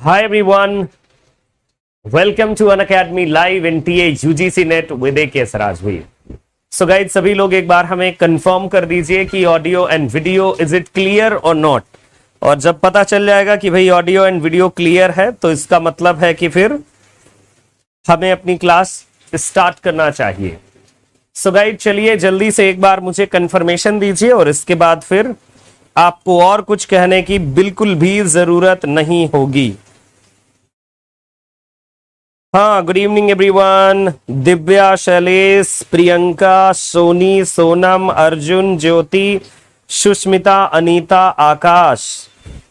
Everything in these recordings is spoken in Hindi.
Hi everyone, welcome to Unacademy Live in TA UGC Net with AK Rajveer. So guys, सभी लोग एक बार हमें कंफर्म कर दीजिए कि audio and video is it clear और नॉट। और जब पता चल जाएगा कि भाई ऑडियो एंड वीडियो क्लियर है तो इसका मतलब है कि फिर हमें अपनी क्लास स्टार्ट करना चाहिए। सो गाइस, चलिए जल्दी से एक बार मुझे कंफर्मेशन दीजिए और इसके बाद फिर आपको और कुछ कहने की बिल्कुल भी जरूरत नहीं होगी। हाँ, good evening everyone. Divya, Shailesh, Priyanka, Soni, Sonam, Arjun, Jyoti, Sushmita, Anita, Akash,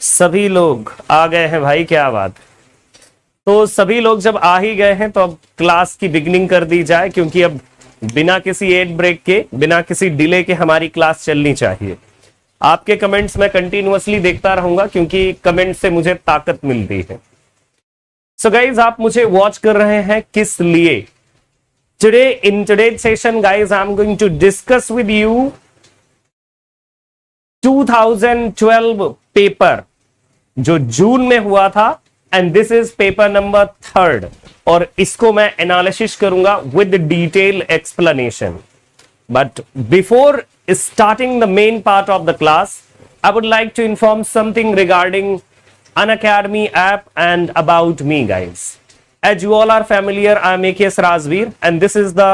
सभी लोग आ गए हैं भाई, क्या बात। तो सभी लोग जब आ ही गए हैं तो अब क्लास की बिगनिंग कर दी जाए, क्योंकि अब बिना किसी एड ब्रेक के, बिना किसी डिले के हमारी क्लास चलनी चाहिए। आपके कमेंट्स मैं कंटिन्यूअसली देखता रहूंगा क्योंकि कमेंट से मुझे ताकत मिलती है। सो गाइज, आप मुझे वॉच कर रहे हैं किस लिए? Today in today's session guys, I am going to discuss with you 2012 paper जो जून में हुआ था, and this is paper number 3rd, और इसको मैं एनालिसिस करूंगा with detail explanation. But before starting the main part of the class, I would like to inform something regarding Unacademy app and about me, guys. As you all are familiar, I am AKS Rajveer, and this is the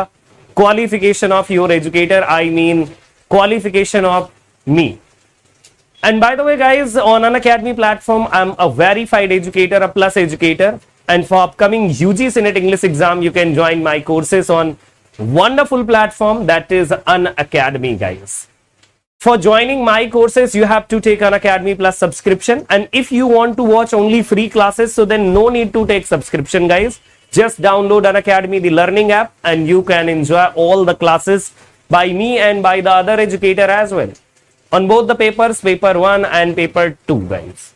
qualification of your educator. I mean, qualification of me. And by the way, guys, on Unacademy platform, I'm a verified educator, a plus educator. And for upcoming UGC NET English exam, you can join my courses on wonderful platform that is Unacademy, guys. For joining my courses, you have to take Unacademy Plus subscription, and if you want to watch only free classes, so then no need to take subscription, guys. Just download Unacademy, the learning app, and you can enjoy all the classes by me and by the other educator as well on both the papers, paper 1 and paper 2, guys.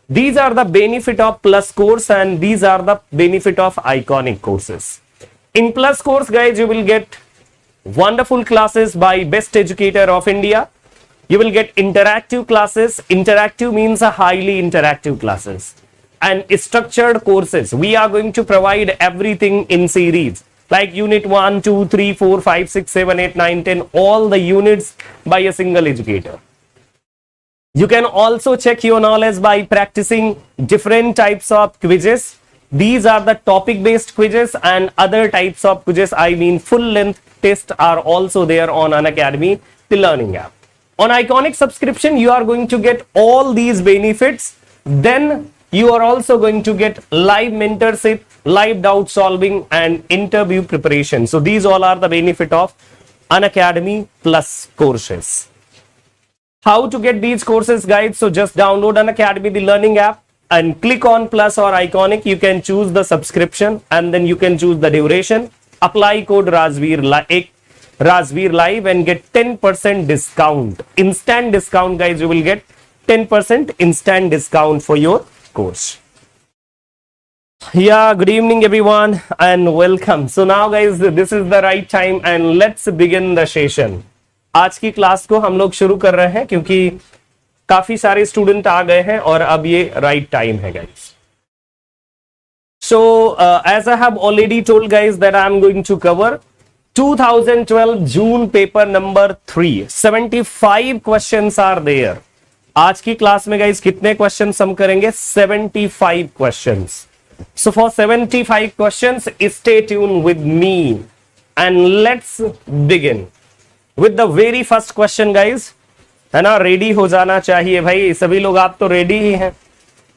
These are the benefit of Plus course, and these are the benefit of Iconic courses. In Plus course, guys, you will get wonderful classes by best educator of India. You will get interactive classes. Interactive means a highly interactive classes. And structured courses. We are going to provide everything in series. Like unit 1, 2, 3, 4, 5, 6, 7, 8, 9, 10. All the units by a single educator. You can also check your knowledge by practicing different types of quizzes. These are the topic based quizzes, and other types of quizzes, I mean full length tests, are also there on Unacademy, the learning app. On Iconic subscription, you are going to get all these benefits. Then you are also going to get live mentorship, live doubt solving, and interview preparation. So these all are the benefit of Unacademy Plus courses. How to get these courses, guys? So just download Unacademy, the learning app, and click on Plus or Iconic. You can choose the subscription, and then you can choose the duration. Apply code Rajveer Live and get 10% discount. Instant discount, guys. You will get 10% instant discount for your course. Yeah, good evening everyone and welcome. So now guys, this is the right time and let's begin the session. आज की क्लास को हम लोग शुरू कर रहे हैं क्योंकि काफी सारे स्टूडेंट आ गए हैं और अब ये राइट टाइम है, guys. So as I have already told guys that I am going to cover 2012 June paper number 3. 75 questions are there. आज की क्लास में गाइस कितने क्वेश्चंस हम करेंगे? 75 questions. So for 75 questions stay tune with me and let's begin with the very first question, guys. है ना, रेडी हो जाना चाहिए भाई. सभी लोग आप तो रेडी ही हैं,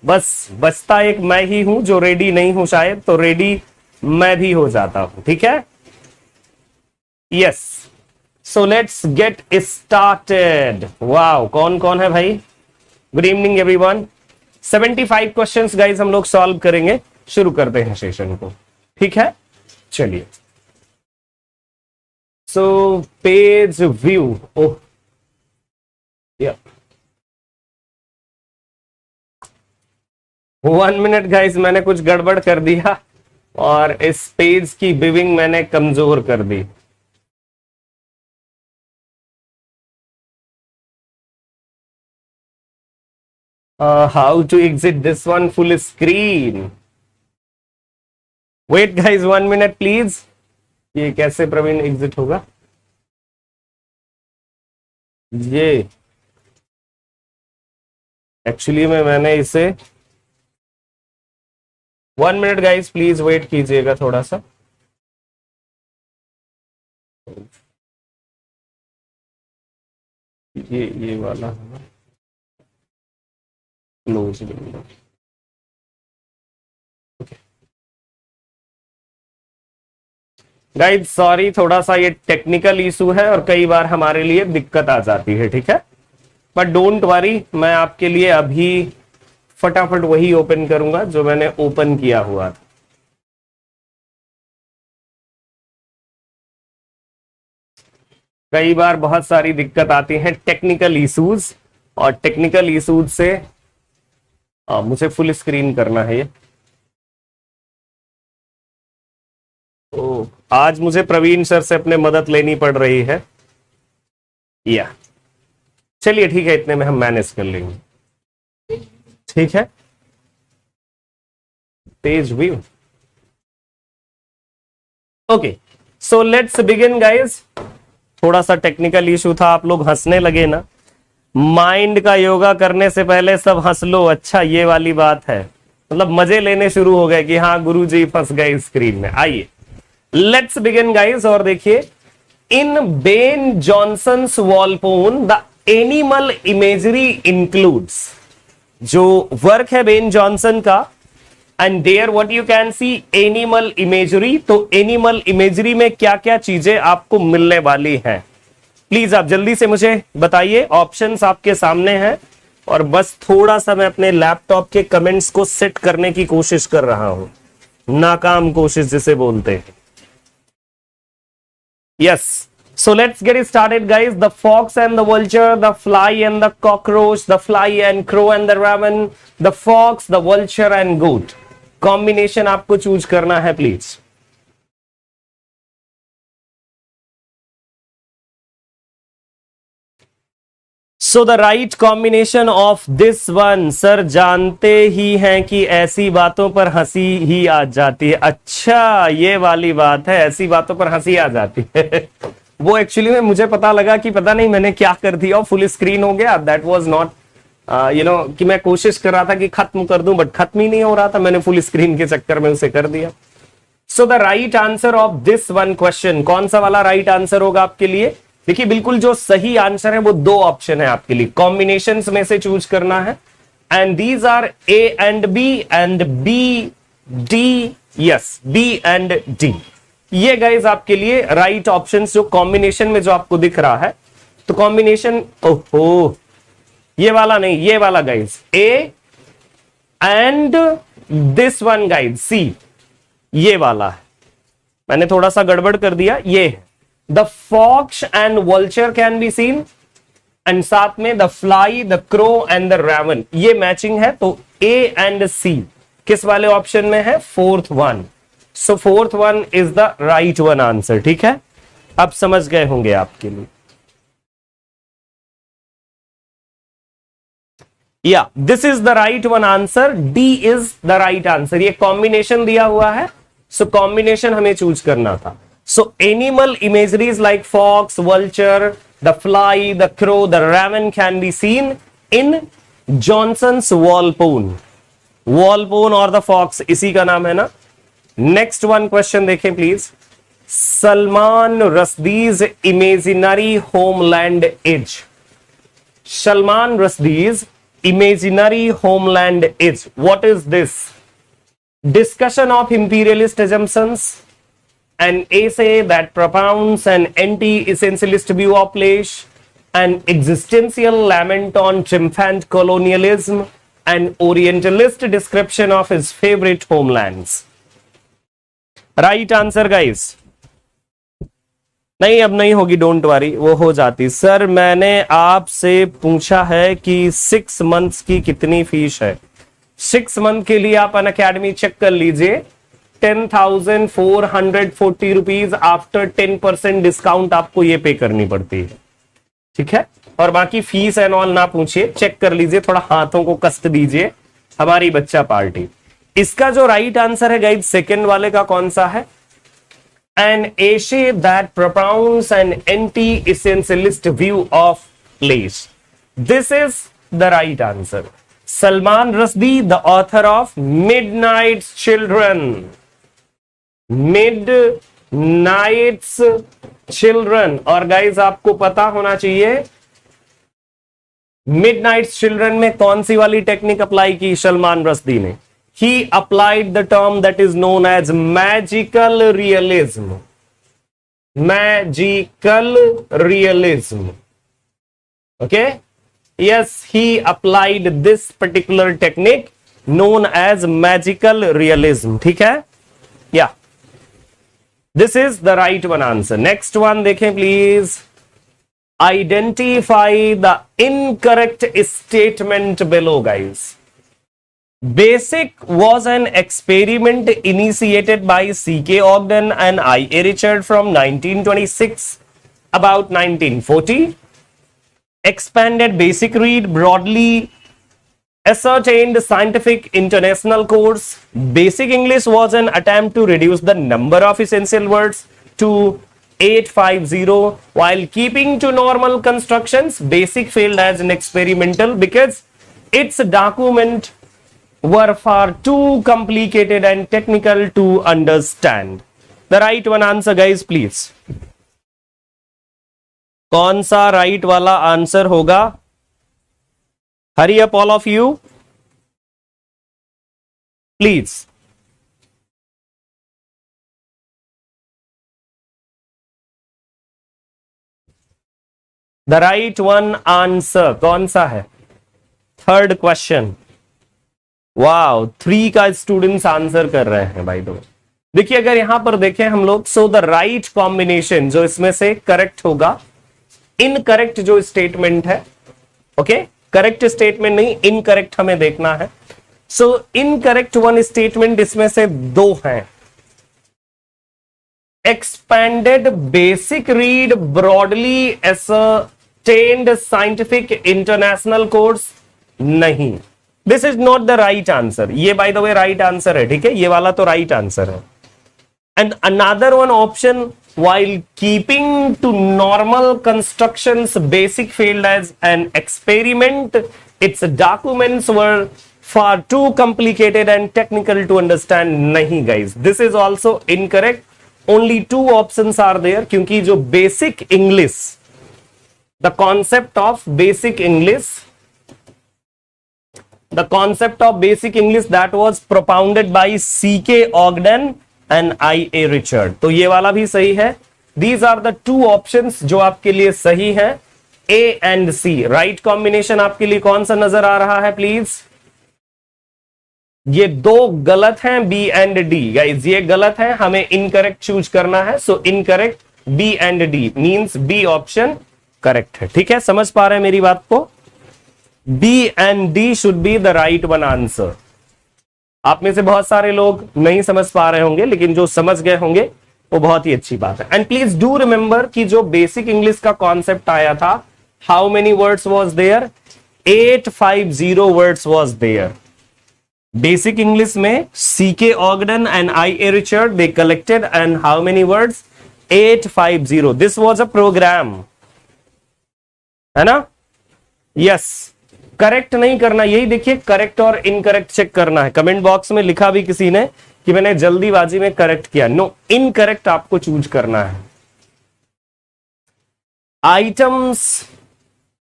बस बचता एक मैं ही हूं जो रेडी नहीं हूं शायद, तो रेडी मैं भी हो जाता हूं. ठीक है, yes. So let's get started. Wow, कौन कौन है भाई? Good evening everyone. 75 questions guys हम लोग सॉल्व करेंगे. शुरू करते हैं सेशन को. ठीक है, चलिए. So page view. Oh Yeah. 1 minute guys, मैंने कुछ गड़बड़ कर दिया और इस पेज की व्यूइंग मैंने कमजोर कर दी. How to exit this one full screen? Wait guys, 1 minute please. ये कैसे प्रवीण एग्जिट होगा? ये एक्चुअली में मैंने इसे 1 minute गाइस, प्लीज वेट कीजिएगा थोड़ा सा. ये वाला है ना, close window. Okay guys, sorry, थोड़ा सा ये टेक्निकल इशू है और कई बार हमारे लिए दिक्कत आ जाती है, ठीक है. बट डोंट वरी, मैं आपके लिए अभी फटाफट वही ओपन करूंगा जो मैंने ओपन किया हुआ था. कई बार बहुत सारी दिक्कत आती है, टेक्निकल इश्यूज, और टेक्निकल इश्यूज से मुझे फुल स्क्रीन करना है ये. तो आज मुझे प्रवीण सर से अपने मदद लेनी पड़ रही है. या चलिए ठीक है, इतने में हम मैनेज कर लेंगे. ठीक है, page view. Okay, so let's begin guys. थोड़ा सा टेक्निकल इशू था, आप लोग हंसने लगे ना. माइंड का योगा करने से पहले सब हंस लो. अच्छा, ये वाली बात है, मतलब मजे लेने शुरू हो गए कि हाँ गुरुजी फंस गए स्क्रीन में. आइए लेट्स बिगिन गाइस. और देखिए, in Ben Jonson's Volpone the animal imagery includes, जो वर्क है बेन जॉनसन का, and there what you can see animal imagery. तो एनिमल इमेजरी में क्या क्या चीजें आपको मिलने वाली हैं, प्लीज आप जल्दी से मुझे बताइए. ऑप्शंस आपके सामने हैं और बस थोड़ा सा मैं अपने लैपटॉप के कमेंट्स को सेट करने की कोशिश कर रहा हूं. नाकाम कोशिश जिसे बोलते हैं. Yes, so let's get started guys. The fox and the vulture, the fly and the cockroach, the fly and crow and the raven, the fox, the vulture and goat. Combination आपको चूज करना है please. So the right combination of this one, sir जानते ही हैं कि ऐसी बातों पर हंसी ही आ जाती है. अच्छा, ये वाली बात है, ऐसी बातों पर हंसी आ जाती है. वो एक्चुअली में मुझे पता लगा कि पता नहीं मैंने क्या कर दिया, फुल स्क्रीन हो गया. दैट वाज नॉट कि मैं कोशिश कर रहा था कि खत्म कर दूं, बट खत्म ही नहीं हो रहा था. मैंने फुल स्क्रीन के चक्कर में उसे कर दिया. सो the right answer of this one question, कौन सा वाला राइट आंसर होगा आपके लिए? देखिए, बिल्कुल जो सही आंसर है वो दो ऑप्शन है आपके लिए, कॉम्बिनेशन में से चूज करना है. And these are a and b and b d. Yes, b and d. ये गाइज आपके लिए राइट ऑप्शंस, जो कॉम्बिनेशन में जो आपको दिख रहा है. तो कॉम्बिनेशन, ओहो, ये वाला नहीं, ये वाला guys, A and this one guys, C, ये वाला है. मैंने थोड़ा सा गड़बड़ कर दिया. ये है the fox and vulture can be seen, and साथ में the fly, the crow and the raven. ये मैचिंग है. तो ए एंड सी किस वाले ऑप्शन में है? Fourth one. So fourth one is the right one answer. ठीक है, अब समझ गए होंगे आपके लिए. या this is the right one answer. D is the right answer. ये कॉम्बिनेशन दिया हुआ है, सो कॉम्बिनेशन हमें चूज करना था. So animal imageries like fox, vulture, the fly, the crow, the raven can be seen in Jonson's Volpone. Volpone और द फॉक्स इसी का नाम है ना. नेक्स्ट वन क्वेश्चन देखें please. Salman Rushdie's imaginary homeland is. Salman Rushdie's imaginary homeland is. What is this? Discussion of imperialist assumptions, an essay that propounds an anti-essentialist view of place, an existential lament on triumphant colonialism, an orientalist description of his favorite homelands. Right answer guys. नहीं, अब नहीं होगी, डोंट वरी, वो हो जाती. सर मैंने आपसे पूछा है कि 6 मंथ्स की कितनी फीस है. 6 मंथ के लिए आप अनअकैडमी चेक कर लीजिए. 10,440 रुपीज आफ्टर 10% डिस्काउंट आपको ये पे करनी पड़ती है. ठीक है, और बाकी फीस एंड ऑल ना पूछिए, चेक कर लीजिए, थोड़ा हाथों को कष्ट दीजिए, हमारी बच्चा पार्टी। इसका जो राइट आंसर है गाइस सेकंड वाले का कौन सा है? An essay that propounds an anti-essentialist view of place. This is the right answer. Salman Rushdie, the author of Midnight's Children. Midnight's Children. और गाइज आपको पता होना चाहिए Midnight's Children में कौन सी वाली टेक्निक अप्लाई की सलमान रश्दी ने? He applied the term that is known as magical realism. Magical realism. Okay? Yes, he applied this particular technique known as magical realism. ठीक है? Yeah. This is the right one answer. Next one देखें please. Identify the incorrect statement below, guys. BASIC was an experiment initiated by C.K. Ogden and I.A. Richard from 1926 about 1940. Expanded basic read broadly ascertained scientific international course. Basic English was an attempt to reduce the number of essential words to 850 while keeping to normal constructions. Basic failed as an experimental because its document were far too complicated and technical to understand. The right one answer, guys, please. कौन सा राइट वाला आंसर होगा? Hurry up, all of you, please. The right one answer कौन सा है? Third question. वाओ, 3 का स्टूडेंट्स आंसर कर रहे हैं भाई। दो देखिए, अगर यहां पर देखें हम लोग, सो द राइट कॉम्बिनेशन जो इसमें से करेक्ट होगा, इनकरेक्ट जो स्टेटमेंट है, ओके, करेक्ट स्टेटमेंट नहीं, इनकरेक्ट हमें देखना है। सो इनकरेक्ट वन स्टेटमेंट इसमें से 2 हैं। Expanded basic read broadly ascertained scientific international course, नहीं, this is not the right answer. ये by the way right answer है, ठीक है, ये वाला तो राइट आंसर है। And another one option, while keeping to normal constructions, basic failed as an experiment. Its documents were far too complicated and technical to understand. नहीं guys, this is also incorrect. Only 2 options are there, क्योंकि जो basic English, the concept of basic English that was propounded by C.K. Ogden and I.A. Richard, तो ये वाला भी सही है। These are the 2 options जो आपके लिए सही है, A and C। Right combination आपके लिए कौन सा नजर आ रहा है प्लीज? ये 2 गलत हैं, B and D। गाइज ये गलत है, हमें इनकरेक्ट चूज करना है। So incorrect B and D means B option correct है। ठीक है, समझ पा रहे हैं मेरी बात को? B and D should be the right one answer। आप में से बहुत सारे लोग नहीं समझ पा रहे होंगे, लेकिन जो समझ गए होंगे वो बहुत ही अच्छी बात है। एंड प्लीज डू रिमेंबर कि जो बेसिक इंग्लिश का कॉन्सेप्ट आया था, how many words was there? 850 words was there. Basic English में C K Ogden and I A. Richard they collected and how many words? 850। This was a programme, है ना? यस, करेक्ट नहीं करना, यही देखिए, करेक्ट और इनकरेक्ट चेक करना है। कमेंट बॉक्स में लिखा भी किसी ने कि मैंने जल्दीबाजी में करेक्ट किया। नो, इनकरेक्ट आपको चूज करना है। Items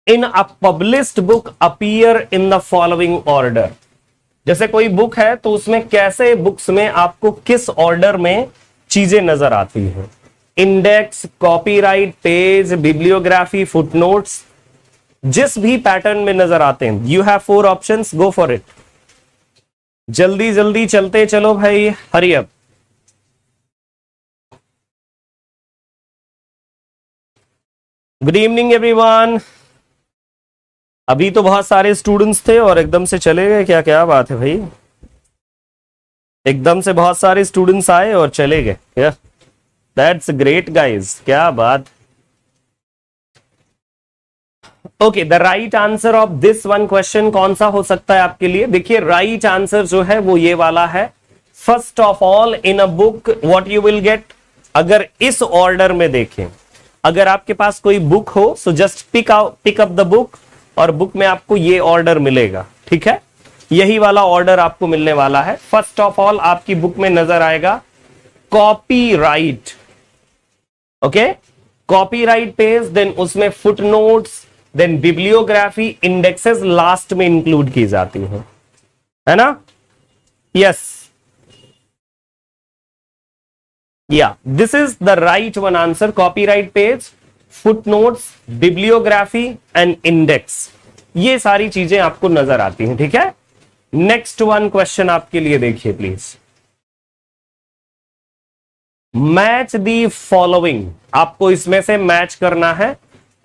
in a published book appear in the following order. जैसे कोई बुक है तो उसमें कैसे बुक्स में आपको किस ऑर्डर में चीजें नजर आती हैं? Index, copyright, page, bibliography, footnotes, जिस भी पैटर्न में नजर आते हैं। You have 4 options, go for it. जल्दी जल्दी चलते चलो भाई, hurry up. Good evening everyone. अभी तो बहुत सारे स्टूडेंट्स थे और एकदम से चले गए, क्या क्या बात है भाई? एकदम से बहुत सारे स्टूडेंट्स आए और चले गए। दैट्स ग्रेट गाइज, क्या बात। Okay, the right answer of this one question कौन सा हो सकता है आपके लिए? देखिए राइट आंसर जो है वो ये वाला है। First of all in a book what you will get, अगर इस ऑर्डर में देखें, अगर आपके पास कोई बुक हो so just pick up the book, और बुक में आपको ये ऑर्डर मिलेगा, ठीक है? यही वाला ऑर्डर आपको मिलने वाला है। फर्स्ट ऑफ ऑल आपकी बुक में नजर आएगा copyright, okay, copyright page, then उसमें footnotes, then bibliography, indexes last में इंक्लूड की जाती है ना? यस, या this is the right one answer. Copyright page, footnotes, bibliography and index, ये सारी चीजें आपको नजर आती हैं, ठीक है? नेक्स्ट वन क्वेश्चन आपके लिए देखिए प्लीज। मैच दी फॉलोइंग, आपको इसमें से मैच करना है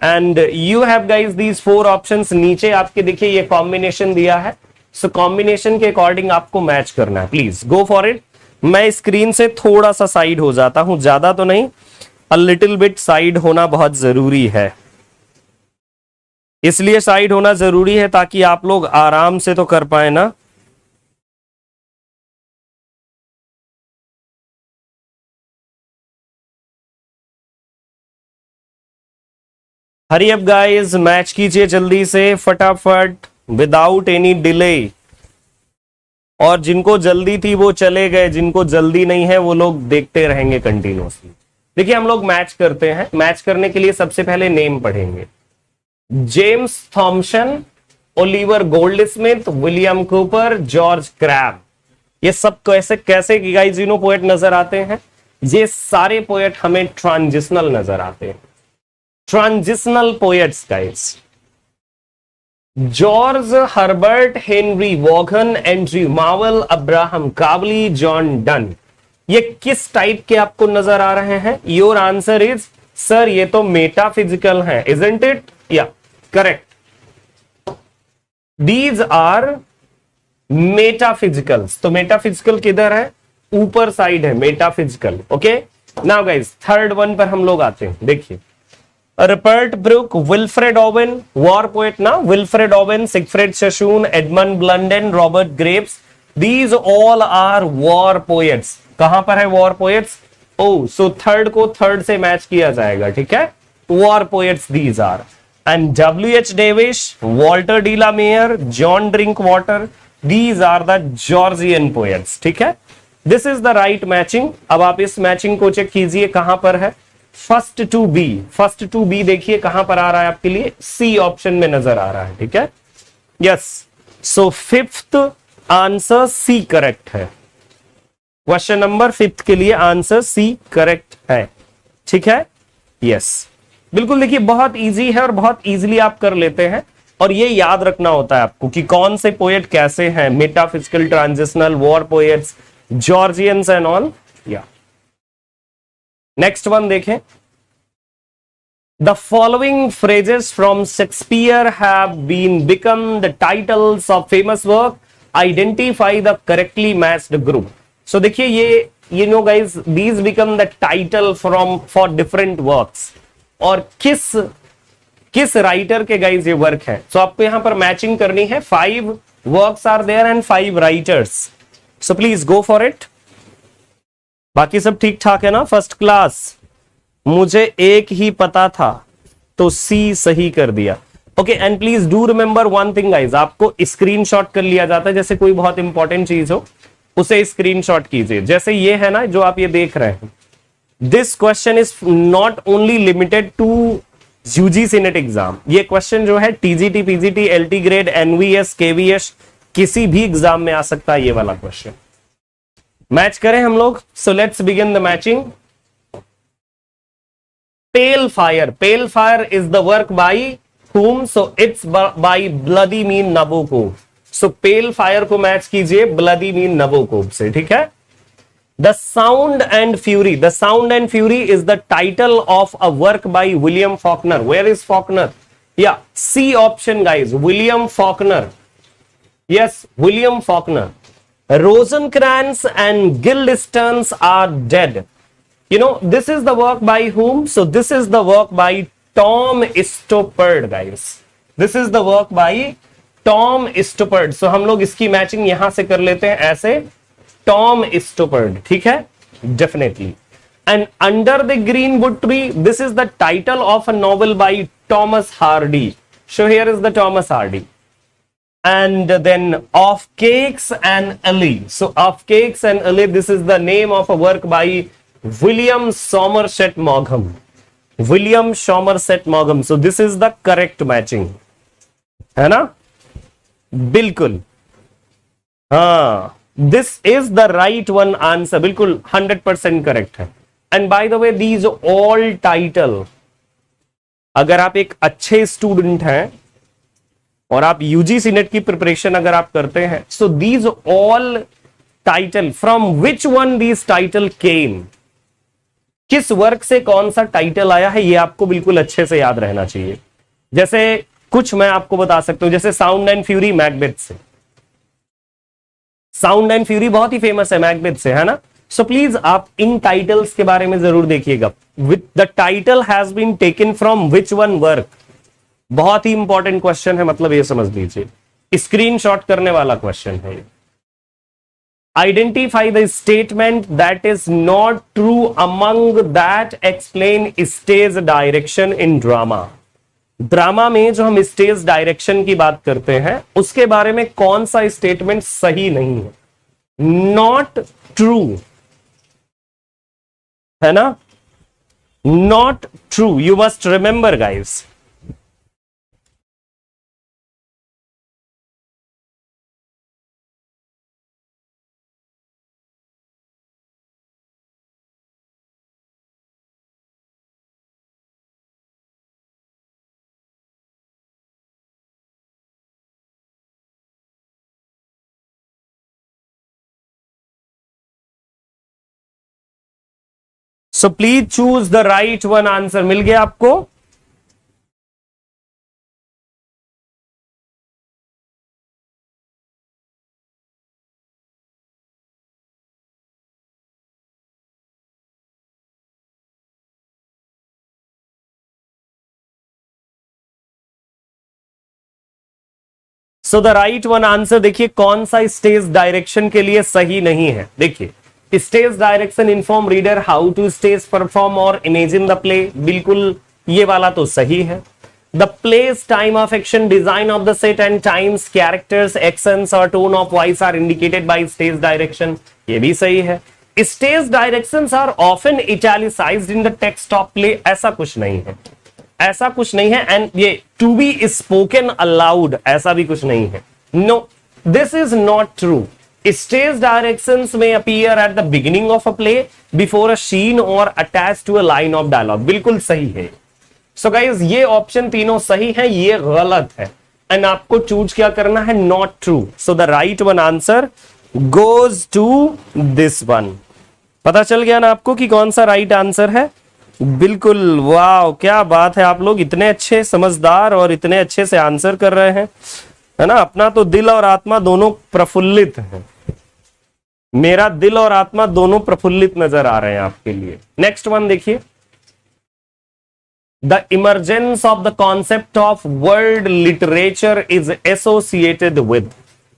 and you have guys these 4 options. नीचे आपके देखिए ये कॉम्बिनेशन दिया है, सो कॉम्बिनेशन के अकॉर्डिंग आपको मैच करना है। Please go for it. मैं स्क्रीन से थोड़ा सा साइड हो जाता हूं, ज्यादा तो नहीं, अ लिटिल बिट साइड होना बहुत जरूरी है। इसलिए साइड होना जरूरी है ताकि आप लोग आराम से तो कर पाए ना। हरी अप गाइस, मैच कीजिए जल्दी से, फटाफट, विदाउट एनी डिले। और जिनको जल्दी थी वो चले गए, जिनको जल्दी नहीं है वो लोग देखते रहेंगे कंटिन्यूअसली। देखिए हम लोग मैच करते हैं। मैच करने के लिए सबसे पहले नेम पढ़ेंगे। James Thompson, Oliver Goldsmith, William Cooper, George crab. ये सब कैसे कैसे गाइस पोएट नजर आते हैं? ये सारे पोएट हमें ट्रांजिशनल नजर आते हैं, transitional poets guys. George Herbert, Henry Vaughan, Andrew Marvell, Abraham Cowley, John Donne, ये किस टाइप के आपको नजर आ रहे हैं? योर आंसर इज सर ये तो मेटाफिजिकल है, इजंट इट? या करेक्ट, दीज आर मेटाफिजिकल्स। तो मेटाफिजिकल किधर है? ऊपर साइड है metaphysical. Okay, now guys third one पर हम लोग आते हैं। देखिए Rupert Brooke, Wilfred Owen, war poet ना, Wilfred Owen, Siegfried Sassoon, Edmund Blunden, Robert Graves, these all are war poets. कहां पर है war poets? Oh, so third को थर्ड से मैच किया जाएगा, ठीक है? War poets these are. And W.H. Davies, Walter de la Mare, John Drinkwater, these are the Georgian poets, ठीक है? This is the right matching. अब आप इस मैचिंग को चेक कीजिए कहां पर है। First to b, first to b देखिए कहां पर आ रहा है आपके लिए? सी ऑप्शन में नजर आ रहा है, ठीक है? Yes, so fifth answer c correct है। क्वेश्चन नंबर 5 के लिए आंसर सी करेक्ट है, ठीक है? यस, बिल्कुल। देखिए बहुत इजी है और बहुत इजीली आप कर लेते हैं, और ये याद रखना होता है आपको कि कौन से पोएट कैसे हैं, metaphysical, transitional, war poets, Georgians and all. या नेक्स्ट वन देखें। The following phrases from Shakespeare have been become the titles of famous work, identify the correctly matched group. So देखिए ये know guys, these become the title from four different works, और किस राइटर के गाइज ये वर्क है। सो आपको यहां पर मैचिंग करनी है। 5 works are there and 5 writers, so please go for it. बाकी सब ठीक ठाक है ना? First class. मुझे एक ही पता था तो सी सही कर दिया। Okay, and please do remember one thing guys, आपको स्क्रीनशॉट कर लिया जाता है। जैसे कोई बहुत इंपॉर्टेंट चीज हो उसे स्क्रीनशॉट कीजिए। जैसे ये है ना जो आप ये देख रहे हैं, this question is not only limited to UGC NET exam. ये क्वेश्चन जो है TGT, PGT, LT grade, NVS, KVS, किसी भी एग्जाम में आ सकता है ये वाला क्वेश्चन। मैच करें हम लोग। So let's begin the matching. Pale fire, pale fire is the work by whom? So it's by Vladimir Nabokov. So pale fire को मैच कीजिए ब्लडी मीन नबोकोव से, ठीक है? The sound and fury, the sound and fury is the title of a work by William Faulkner. Where is Faulkner? या C option guys, William Faulkner. Yes, William Faulkner. Rosencrantz and Guildenstern are dead. You know, this is the work by whom? So this is the work by Tom Stoppard, guys. This is the work by Tom Stoppard. So हम लोग इसकी मैचिंग यहां से कर लेते हैं ऐसे, टॉम स्टुपर्ड, ठीक है, definitely. And under the green wood tree, this is the title of a novel by Thomas Hardy. So here is the Thomas Hardy. And then Of Cakes and Ali. So Of Cakes and Ali, this is the name of a work by William Somerset Maugham. William Somerset Maugham. So this is the correct matching, है ना, बिल्कुल, हाँ, this is the right one answer, बिल्कुल 100% correct है। And by the way, these all title, अगर आप एक अच्छे स्टूडेंट हैं और आप यूजीसी नेट की प्रिपरेशन अगर आप करते हैं, so these all title, from which one these title came, किस वर्क से कौन सा टाइटल आया है, ये आपको बिल्कुल अच्छे से याद रहना चाहिए। जैसे कुछ मैं आपको बता सकता हूं, जैसे साउंड एंड फ्यूरी मैकबेथ से, साउंड एंड फ्यूरी बहुत ही फेमस है मैकबेथ से, है ना। सो प्लीज आप इन टाइटल्स के बारे में जरूर देखिएगा, with the title has been taken from which one work. बहुत ही इंपॉर्टेंट क्वेश्चन है, मतलब ये समझ लीजिए, स्क्रीनशॉट करने वाला क्वेश्चन है। Identify the statement that is not true among that explain stage direction in drama. Drama में जो हम स्टेज डायरेक्शन की बात करते हैं, उसके बारे में कौन सा स्टेटमेंट सही नहीं है, नॉट ट्रू, है ना, not true. You must remember guys. So please choose the right one answer। मिल गया आपको? So the right one answer देखिए कौन सा स्टेज डायरेक्शन के लिए सही नहीं है। देखिए, stage direction inform reader how to stage perform और इमेजिन द प्ले, बिल्कुल ये वाला तो सही है। The place, time of action, design of the set and times, characters, actions और tone of voice are indicated by stage direction, ये भी सही है। Stage directions are often italicised in the text of play, ऐसा कुछ नहीं है, ऐसा कुछ नहीं है। एंड ये टू बी स्पोकन अलाउड, ऐसा भी कुछ नहीं है। No, this is not true. Stage directions may appear at the beginning of a play, before a scene or attached to a line of dialogue। बिल्कुल सही है। So guys, ये ऑप्शन तीनों सही है, ये गलत है, एंड आपको चूज क्या करना है, not true. So the right one answer goes to this one. पता चल गया ना आपको कि कौन सा राइट आंसर है? बिल्कुल, वाह क्या बात है, आप लोग इतने अच्छे समझदार और इतने अच्छे से आंसर कर रहे हैं, है ना। अपना तो दिल और आत्मा दोनों प्रफुल्लित है, मेरा दिल और आत्मा दोनों प्रफुल्लित नजर आ रहे हैं आपके लिए। नेक्स्ट वन देखिए, the emergence of the concept of world literature is associated with.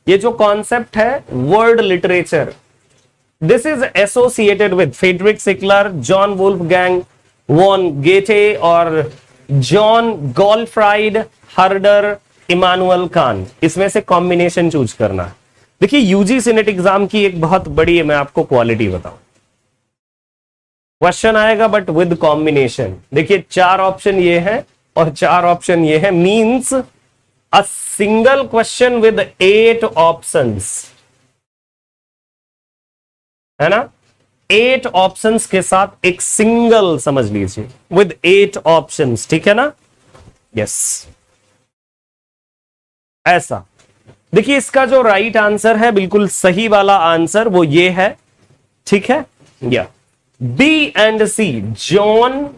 ये जो कॉन्सेप्ट है world literature, this is associated with Friedrich Schlegel, John Wolfgang von Goethe और John Gottfried Herder, Immanuel Kant. इसमें से कॉम्बिनेशन चूज करना है। देखिए, यूजीसी नेट एग्जाम की एक बहुत बड़ी, मैं आपको क्वालिटी बताऊं, क्वेश्चन आएगा बट विद कॉम्बिनेशन। देखिए, 4 ऑप्शन ये है और 4 ऑप्शन ये है, means a single question with 8 options, है ना। 8 ऑप्शंस के साथ एक सिंगल, समझ लीजिए, विद 8 ऑप्शंस, ठीक है ना। यस, ऐसा। देखिए, इसका जो राइट आंसर है, बिल्कुल सही वाला आंसर वो ये है, ठीक है, या b and c, Johann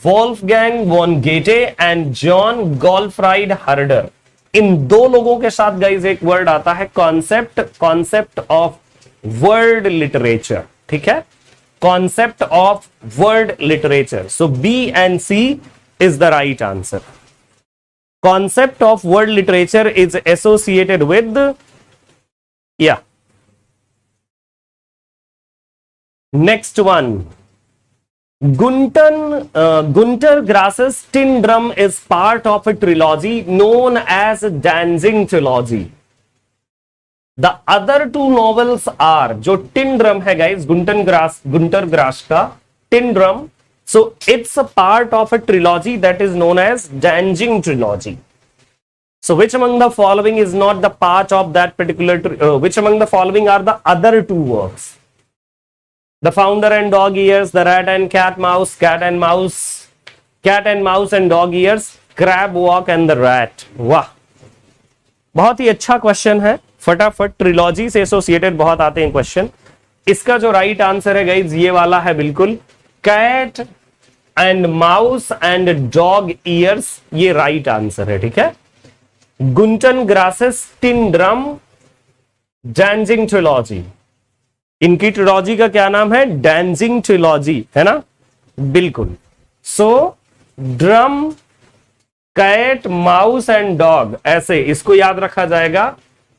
Wolfgang von Goethe and Johann Gottfried Herder. इन 2 लोगों के साथ गाइज एक वर्ड आता है, concept, concept of world literature, ठीक है, concept of world literature. So b and c is the right answer. concept of world literature is associated with, yeah, next one. Gunter Grass's Tin Drum is part of a trilogy known as Dancing Trilogy. The other two novels are, जो टिन ड्रम है गाइस, गुंटर ग्रास का tin drum, so it's a part of a trilogy that is known as Dancing Trilogy. So which among the following is not the part of that particular which among the following are the other two works? The Founder and Dog Ears, The Rat and Cat Mouse, Cat and Mouse and Dog Ears, Crab Walk and the Rat. वाह, बहुत ही अच्छा क्वेश्चन है, फटाफट ट्रिलॉजी से एसोसिएटेड बहुत आते हैं क्वेश्चन। इसका जो राइट आंसर है गाइज ये वाला है बिल्कुल, cat and mouse and dog years, ये राइट आंसर है, ठीक है। Gunter Grass's tin drum dancing trilogy, इनकी ट्रिलॉजी का क्या नाम है? डांसिंग ट्रिलॉजी, है ना, बिल्कुल। So drum, cat, mouse and dog, ऐसे इसको याद रखा जाएगा,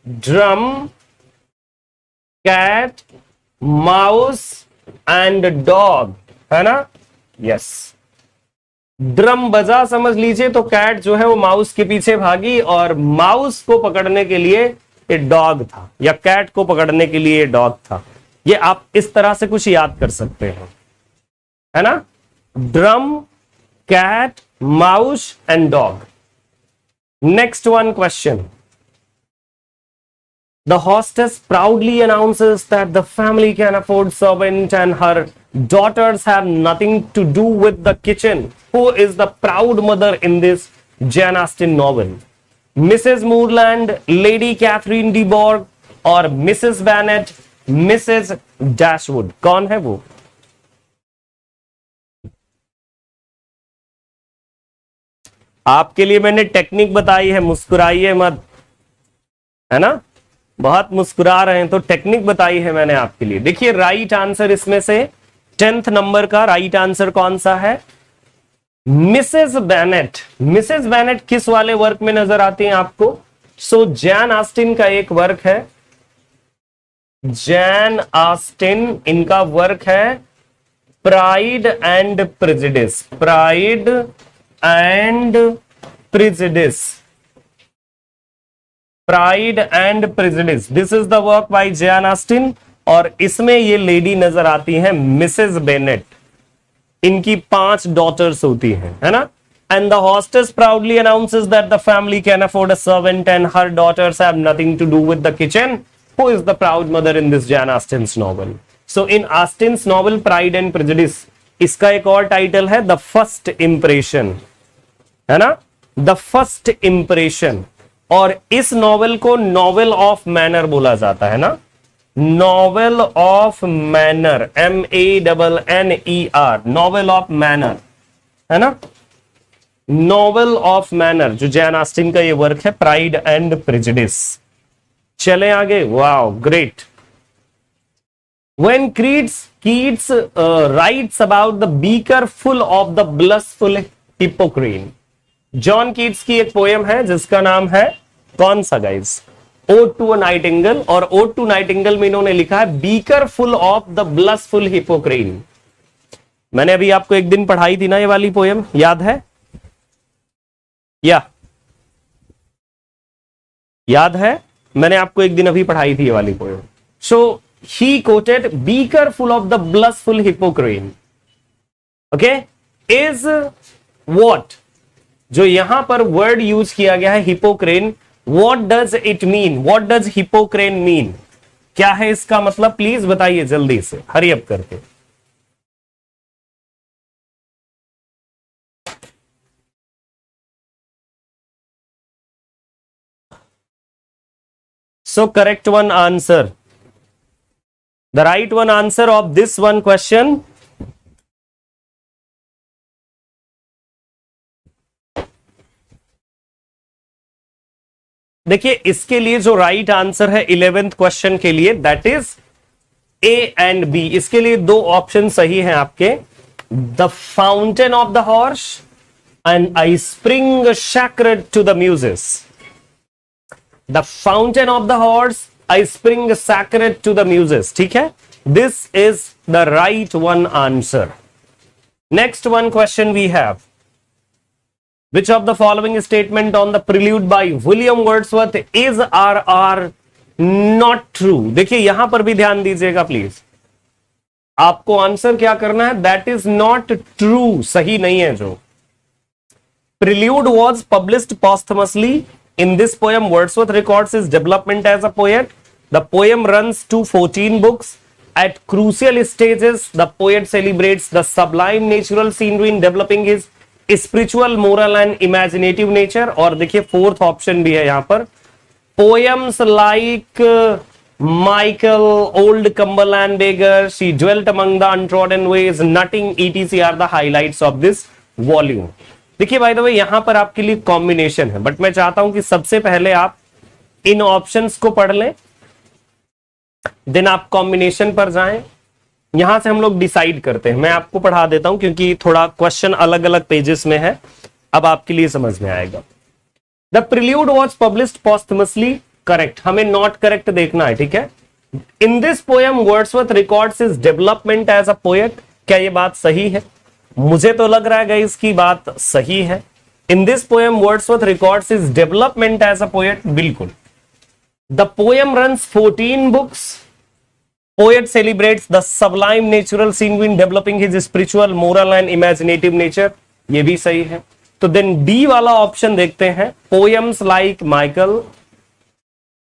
drum, cat, mouse and dog, है ना, यस। ड्रम बजा समझ लीजिए तो कैट जो है वो माउस के पीछे भागी और माउस को पकड़ने के लिए ये डॉग था, या कैट को पकड़ने के लिए डॉग था। ये आप इस तरह से कुछ याद कर सकते हैं, है ना, drum, cat, mouse and dog. Next one question. The hostess proudly announces that the family can afford servant and her daughters have nothing to do with the kitchen. Who is the proud mother in this Jane Austen novel? Mrs. Moorland, Lady Catherine de Bourgh और Mrs. Bennet, Mrs. Dashwood? कौन है वो? आपके लिए मैंने टेक्निक बताई है, मुस्कुराइए मत, है ना, बहुत मुस्कुरा रहे हैं तो टेक्निक बताई है मैंने आपके लिए। देखिए राइट आंसर इसमें से 10th नंबर का राइट आंसर कौन सा है? Mrs Bennett. मिसेस बेनेट किस वाले वर्क में नजर आती हैं आपको? सो जैन ऑस्टिन का एक वर्क है, जैन ऑस्टिन, इनका वर्क है pride and prejudice, pride and prejudice, pride and prejudice, this is the work by Jain Austin. और इसमें ये लेडी नजर आती है मिसेस बेनेट, इनकी 5 डॉटर्स होती हैं, है ना। And the hostess proudly announces that the family can afford a servant and her daughters have nothing to do with the kitchen. Who is the proud mother in this Jane Austen's novel? So in Austen's novel Pride and Prejudice, इसका एक और टाइटल है द फर्स्ट इंप्रेशन, है ना, द फर्स्ट इंप्रेशन। और इस नॉवेल को नॉवेल ऑफ मैनर बोला जाता है ना, novel of manner, MANNER, novel of manner, है ना, नॉवेल ऑफ मैनर, जो जैन ऑस्टिन का ये वर्क है प्राइड एंड प्रेजुडिस। चले आगे, wow great. When Keats writes about the beaker full of the blushful Hippocrene, John Keats की एक पोएम है जिसका नाम है कौन सा guys? Ode to a Nightingale. और ओड टू नाइटिंगेल में इन्होंने लिखा है beaker full of the blushful Hippocrene. मैंने अभी आपको एक दिन पढ़ाई थी ना ये वाली पोएम, याद है? याद है, मैंने आपको एक दिन अभी पढ़ाई थी ये वाली poem. So he quoted beaker full of the blushful Hippocrene, okay, is what? जो यहां पर वर्ड यूज किया गया है Hippocrene, what does it mean? What does Hippocrene mean? क्या है इसका मतलब? प्लीज बताइए जल्दी से, हरी अप करके। So correct one answer, the right one answer of this one question, देखिए इसके लिए जो राइट आंसर है 11th क्वेश्चन के लिए, that is a and b. इसके लिए 2 ऑप्शन सही हैं आपके, the fountain of the horse and I spring sacred to the muses. The fountain of the horse, I spring sacred to the muses. ठीक है, this is the right one answer. Next one question we have. Which of the following statement on the prelude by William Wordsworth is RR not true? देखिए यहां पर भी ध्यान दीजिएगा प्लीज, आपको आंसर क्या करना है, दैट इज नॉट ट्रू, सही नहीं है जो. Prelude was published posthumously. In this poem, Wordsworth records his development as a poet. The poem runs to 14 books. At crucial stages, the poet celebrates the sublime natural scenery in developing his spiritual, moral and imaginative nature. और देखिए फोर्थ ऑप्शन भी है यहां पर, poems like Michael, Old Cumberland Beggar, She Dwelt Among the Untrodden Ways, Nutting, etc. are the highlights of this volume. देखिए बाय द वे यहां पर आपके लिए कॉम्बिनेशन है, बट मैं चाहता हूं कि सबसे पहले आप इन ऑप्शंस को पढ़ लें, देन आप कॉम्बिनेशन पर जाएं. यहां से हम लोग डिसाइड करते हैं. मैं आपको पढ़ा देता हूं क्योंकि थोड़ा क्वेश्चन अलग अलग पेजेस में है, अब आपके लिए समझ में आएगा. The prelude was published posthumously, correct, हमें नॉट करेक्ट देखना है. ठीक है, in this poem Wordsworth records his development as a poet. क्या ये बात सही है? मुझे तो लग रहा है गाइस की बात सही है. In this poem Wordsworth records his development as a poet, बिल्कुल. The poem runs 14 books. Poet celebrates the sublime natural scene in developing his spiritual, moral and imaginative nature. ये भी सही है. तो देन डी वाला ऑप्शन देखते हैं. Poems like Michael,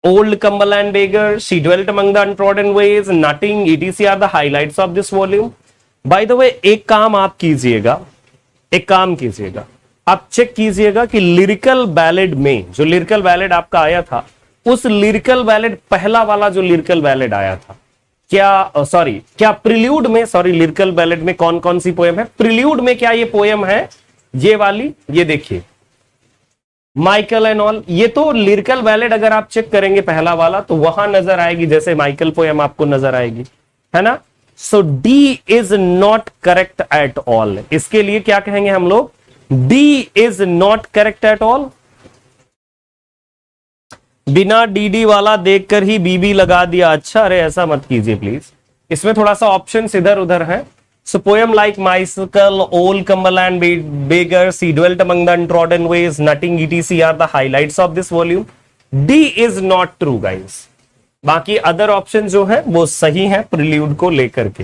Old Cumberland Beggar, She Dwelt Among the Untrodden Ways, Nutting, etc. are the highlights of this volume. By the way, एक काम आप कीजिएगा, आप चेक कीजिएगा कि लिरिकल बैलेड में जो लिरिकल बैलेड आपका आया था, उस लिरिकल बैलेड पहला वाला जो लिरिकल बैलेड आया था, क्या प्रिल्यूड में, लिरिकल बैलेड में कौन कौन सी पोएम है, प्रिल्यूड में क्या ये पोएम है, ये वाली, ये देखिए माइकल एंड ऑल. ये तो लिरिकल बैलेड अगर आप चेक करेंगे पहला वाला तो वहां नजर आएगी, जैसे माइकल पोएम आपको नजर आएगी, है ना. So D is not correct at all. इसके लिए क्या कहेंगे हम लोग, D is not correct at all. बिना डीडी वाला देखकर ही बीबी लगा दिया. अच्छा, अरे ऐसा मत कीजिए प्लीज, इसमें थोड़ा सा ऑप्शन इधर उधर है. So poem like Michael, old Cumberland beggar, she dwelt among the untrodden ways, Nutting ETC are the highlights of this volume. D is not true guys. बाकी अदर ऑप्शन जो है वो सही है प्रिल्यूड को लेकर के.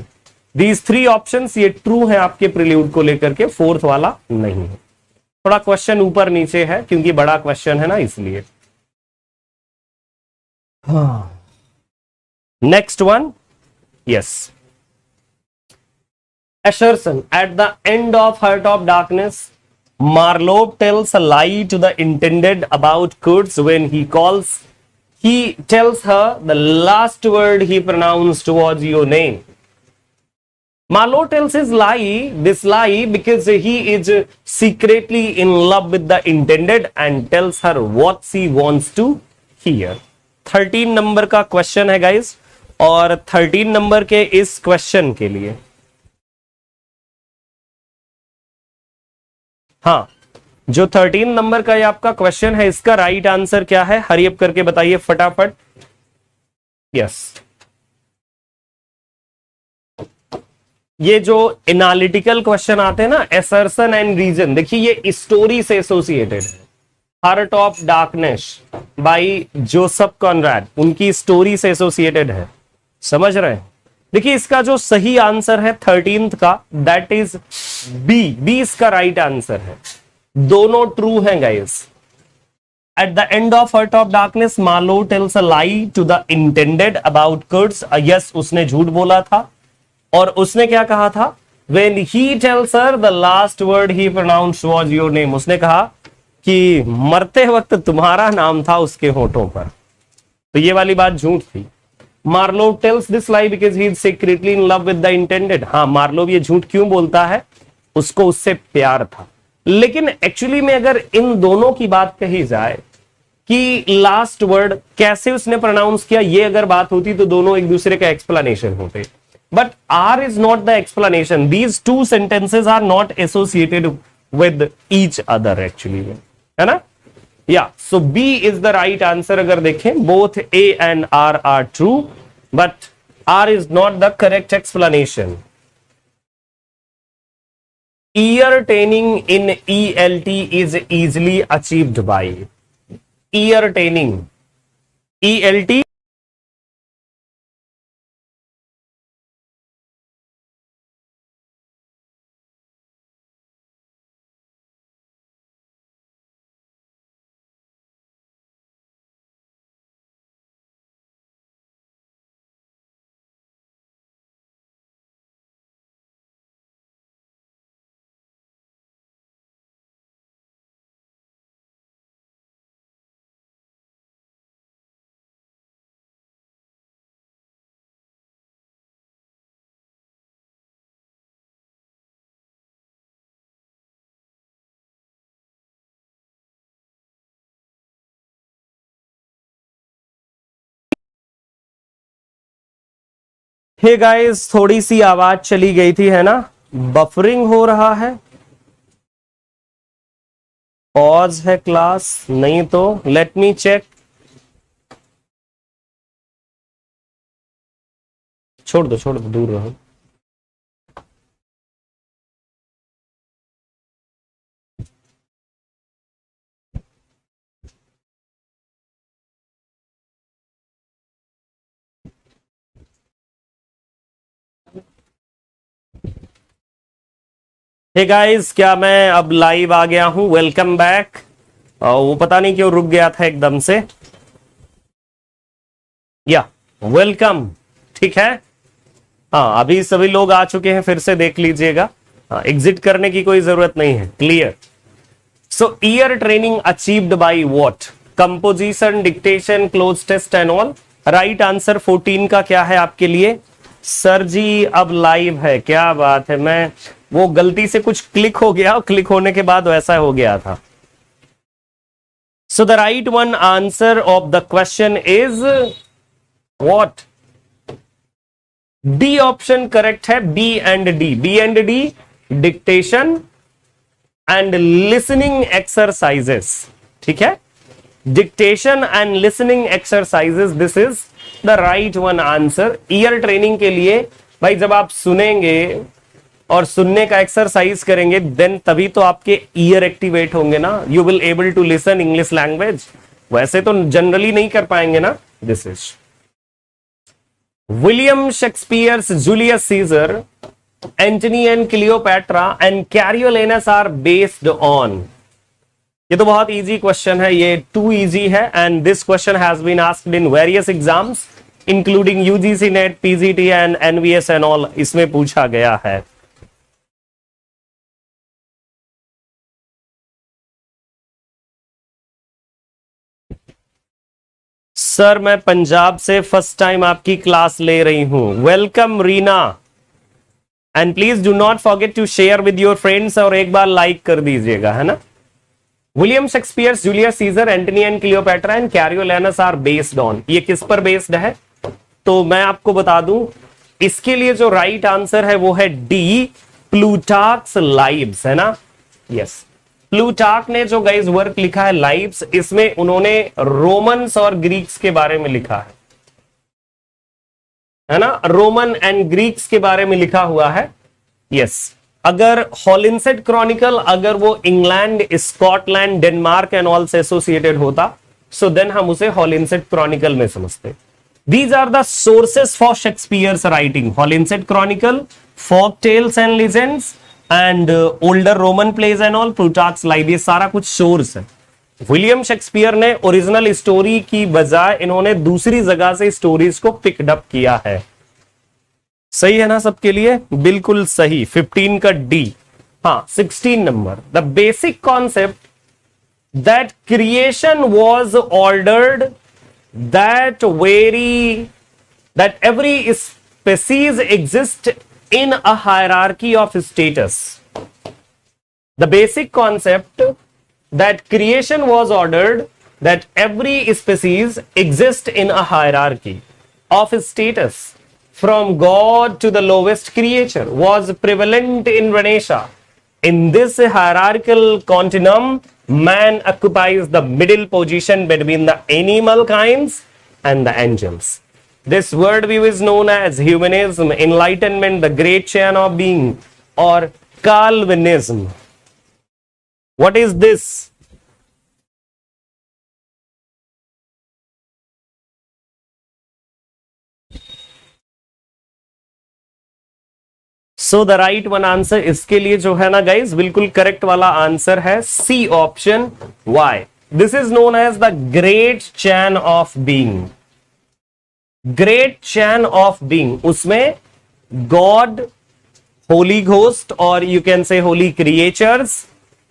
दीज 3 ऑप्शंस ये ट्रू है आपके प्रिल्यूड को लेकर के, फोर्थ वाला नहीं है. थोड़ा क्वेश्चन ऊपर नीचे है क्योंकि बड़ा क्वेश्चन है ना, इसलिए. Next one, yes. Assertion. At the end of Heart of Darkness, Marlowe tells a lie to the intended about Kurtz when he tells her the last word he pronounced was your name. Marlowe tells this lie because he is secretly in love with the intended and tells her what she wants to hear. 13 number का क्वेश्चन है गाइस, और 13 नंबर के इस क्वेश्चन के लिए जो 13 नंबर का ये आपका क्वेश्चन है, इसका राइट आंसर क्या है, हरी अप करके बताइए फटाफट. यस, ये जो एनालिटिकल क्वेश्चन आते हैं ना, असर्शन एंड रीजन, देखिए ये स्टोरी से एसोसिएटेड है. Heart of darkness by Joseph Conrad, उनकी स्टोरी से एसोसिएटेड है, समझ रहे हैं. देखिए इसका जो सही आंसर है 13th का, दैट इज बी इसका राइट आंसर है. दोनों ट्रू हैं guys. At the end of Heart of Darkness Marlow tells a lie to the intended about Kurtz. Yes, उसने झूठ बोला था, और उसने क्या कहा था, when he tells her the last word he pronounced was your name, उसने कहा कि मरते वक्त तुम्हारा नाम था उसके होठों पर. तो ये वाली बात झूठ थी. Marlow tells this lie because he is secretly in love with the intended. हाँ, मार्लो ये झूठ क्यों बोलता है, उसको उससे प्यार था. लेकिन एक्चुअली में अगर इन दोनों की बात कही जाए कि लास्ट वर्ड कैसे उसने प्रोनाउंस किया, ये अगर बात होती तो दोनों एक दूसरे का एक्सप्लेनेशन होते. But R is not the explanation. These 2 sentences are not associated with each other actually, है ना? Yeah, so B is the right answer. अगर देखें, both A and R are true, but R is not the correct explanation. Ear training in ELT is easily achieved by ear training. ELT hey guys, थोड़ी सी आवाज चली गई थी, है ना? बफरिंग हो रहा है, पॉज है क्लास, नहीं तो लेट मी चेक। छोड़ दो, दूर रहो। हे गाइस, क्या मैं अब लाइव आ गया हूं? Welcome back. वो पता नहीं क्यों रुक गया था एकदम से। या वेलकम, ठीक है। हाँ, अभी सभी लोग आ चुके हैं, फिर से देख लीजिएगा। एग्जिट करने की कोई जरूरत नहीं है, clear. So ear training achieved by what? Composition, dictation, cloze test and all. Right answer 14 का क्या है आपके लिए? सर जी अब लाइव है, क्या बात है। मैं वो गलती से कुछ क्लिक हो गया, क्लिक होने के बाद वैसा हो गया था। So the right one answer of the question is what? D option correct है, B and D. B and D, dictation and listening exercises, ठीक है। Dictation and listening exercises, this is the right one answer. Ear training के लिए भाई जब आप सुनेंगे और सुनने का एक्सरसाइज करेंगे, देन तभी तो आपके ईयर एक्टिवेट होंगे ना। You will able to listen English language. वैसे तो जनरली नहीं कर पाएंगे ना। This is William Shakespeare's Julius Caesar, Antony and Cleopatra and Coriolanus are based on. ये तो बहुत इजी क्वेश्चन है, ये टू इजी है। And this question has been asked in various exams including UGC NET, PGT and NVS and all. इसमें पूछा गया है। सर मैं पंजाब से फर्स्ट टाइम आपकी क्लास ले रही हूं। Welcome Reena, and please do not forget to share with your friends, और एक बार लाइक कर दीजिएगा, है ना। William Shakespeare, Julius Caesar, Antony and Cleopatra and Coriolanus are based on. ये किस पर बेस्ड है? तो मैं आपको बता दूं, इसके लिए जो राइट आंसर है वो है डी, प्लूटार्क्स लाइव्स, है ना। यस, प्लूटार्क ने जो गाइस वर्क लिखा है लाइव्स, इसमें उन्होंने रोमन्स और ग्रीक्स के बारे में लिखा है ना। रोमन एंड ग्रीक्स के बारे में लिखा हुआ है। यस, अगर हॉलिंसेट क्रॉनिकल अगर वो England, Scotland, Denmark and all से एसोसिएटेड होता, सो देन हम उसे हॉलिंसेट क्रॉनिकल में समझते। These are the sources for Shakespeare's writing: Holinshed chronicle, folk tales and legends and older Roman plays and all, Plutarch's live, ये सारा कुछ सोर्स है। विलियम शेक्सपियर ने ओरिजिनल स्टोरी की बजाय इन्होंने दूसरी जगह से स्टोरीज को पिकड अप किया है। सही है ना सबके लिए? बिल्कुल सही। 15 का डी। हाँ, 16 number, the basic concept that creation was ordered, that every species exist in a hierarchy of status. The basic concept that creation was ordered, that every species exists in a hierarchy of status from God to the lowest creature, was prevalent in Renaissance. In this hierarchical continuum, man occupies the middle position between the animal kinds and the angels. This worldview is known as humanism, enlightenment, the great chain of being, or Calvinism. What is this? So the right one answer इसके लिए जो है ना गाइज, बिल्कुल करेक्ट वाला आंसर है C option why. This is known as the great chain of being. Great chain of being, उसमें गॉड, होली घोस्ट, और you can say holy creatures,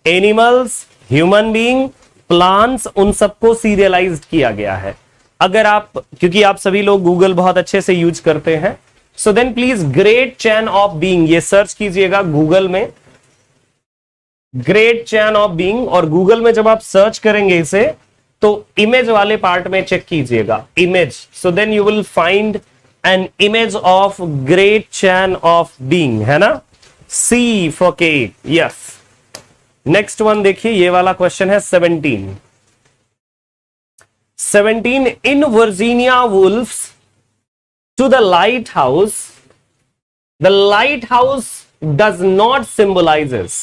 animals, human being, plants, उन सबको सीरियलाइज्ड किया गया है. अगर आप, क्योंकि आप सभी लोग गूगल बहुत अच्छे से यूज करते हैं, so then please great chain of being ये सर्च कीजिएगा गूगल में, ग्रेट चैन ऑफ बीइंग. और गूगल में जब आप सर्च करेंगे इसे, तो इमेज वाले पार्ट में चेक कीजिएगा, image. So then you will find an image of great chain of being, है ना. C for cake, yes. Next one देखिए, ये वाला क्वेश्चन है 17. In Virginia Woolf's to the lighthouse does not symbolizes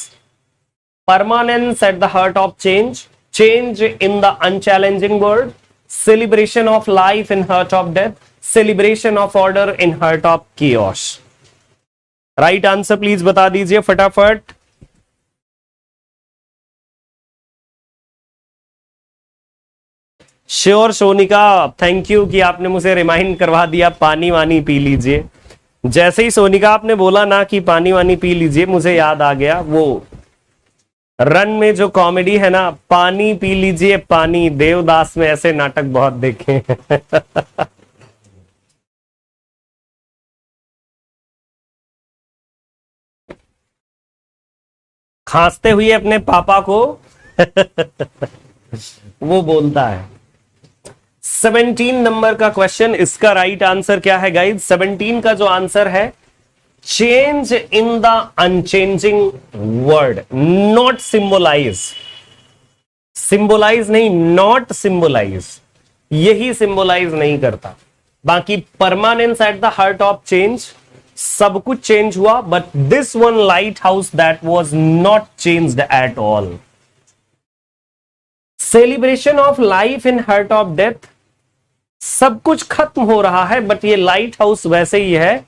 permanence at the heart of change, change in the unchallenging world, celebration of life in heart of death, celebration of order in heart of chaos. Right answer please बता दीजिए फटाफट. श्योर सोनिका, थैंक यू कि आपने मुझे रिमाइंड करवा दिया, पानी वानी पी लीजिए. जैसे ही सोनिका आपने बोला ना कि पानी वानी पी लीजिए, मुझे याद आ गया वो रन में जो कॉमेडी है ना, पानी पी लीजिए पानी. देवदास में ऐसे नाटक बहुत देखे हैं. खांसते हुए अपने पापा को वो बोलता है. 17 नंबर का क्वेश्चन, इसका राइट आंसर क्या है गाइड? 17 का जो आंसर है, change in the unchanging word, not symbolize. Symbolize नहीं, नॉट सिंबलाइज, यही सिंबलाइज नहीं करता. बाकी permanence at the heart of change, सब कुछ चेंज हुआ, but this one lighthouse that was not changed at all. Celebration of life in heart of death, सब कुछ खत्म हो रहा है, बट ये लाइट हाउस वैसे ही है,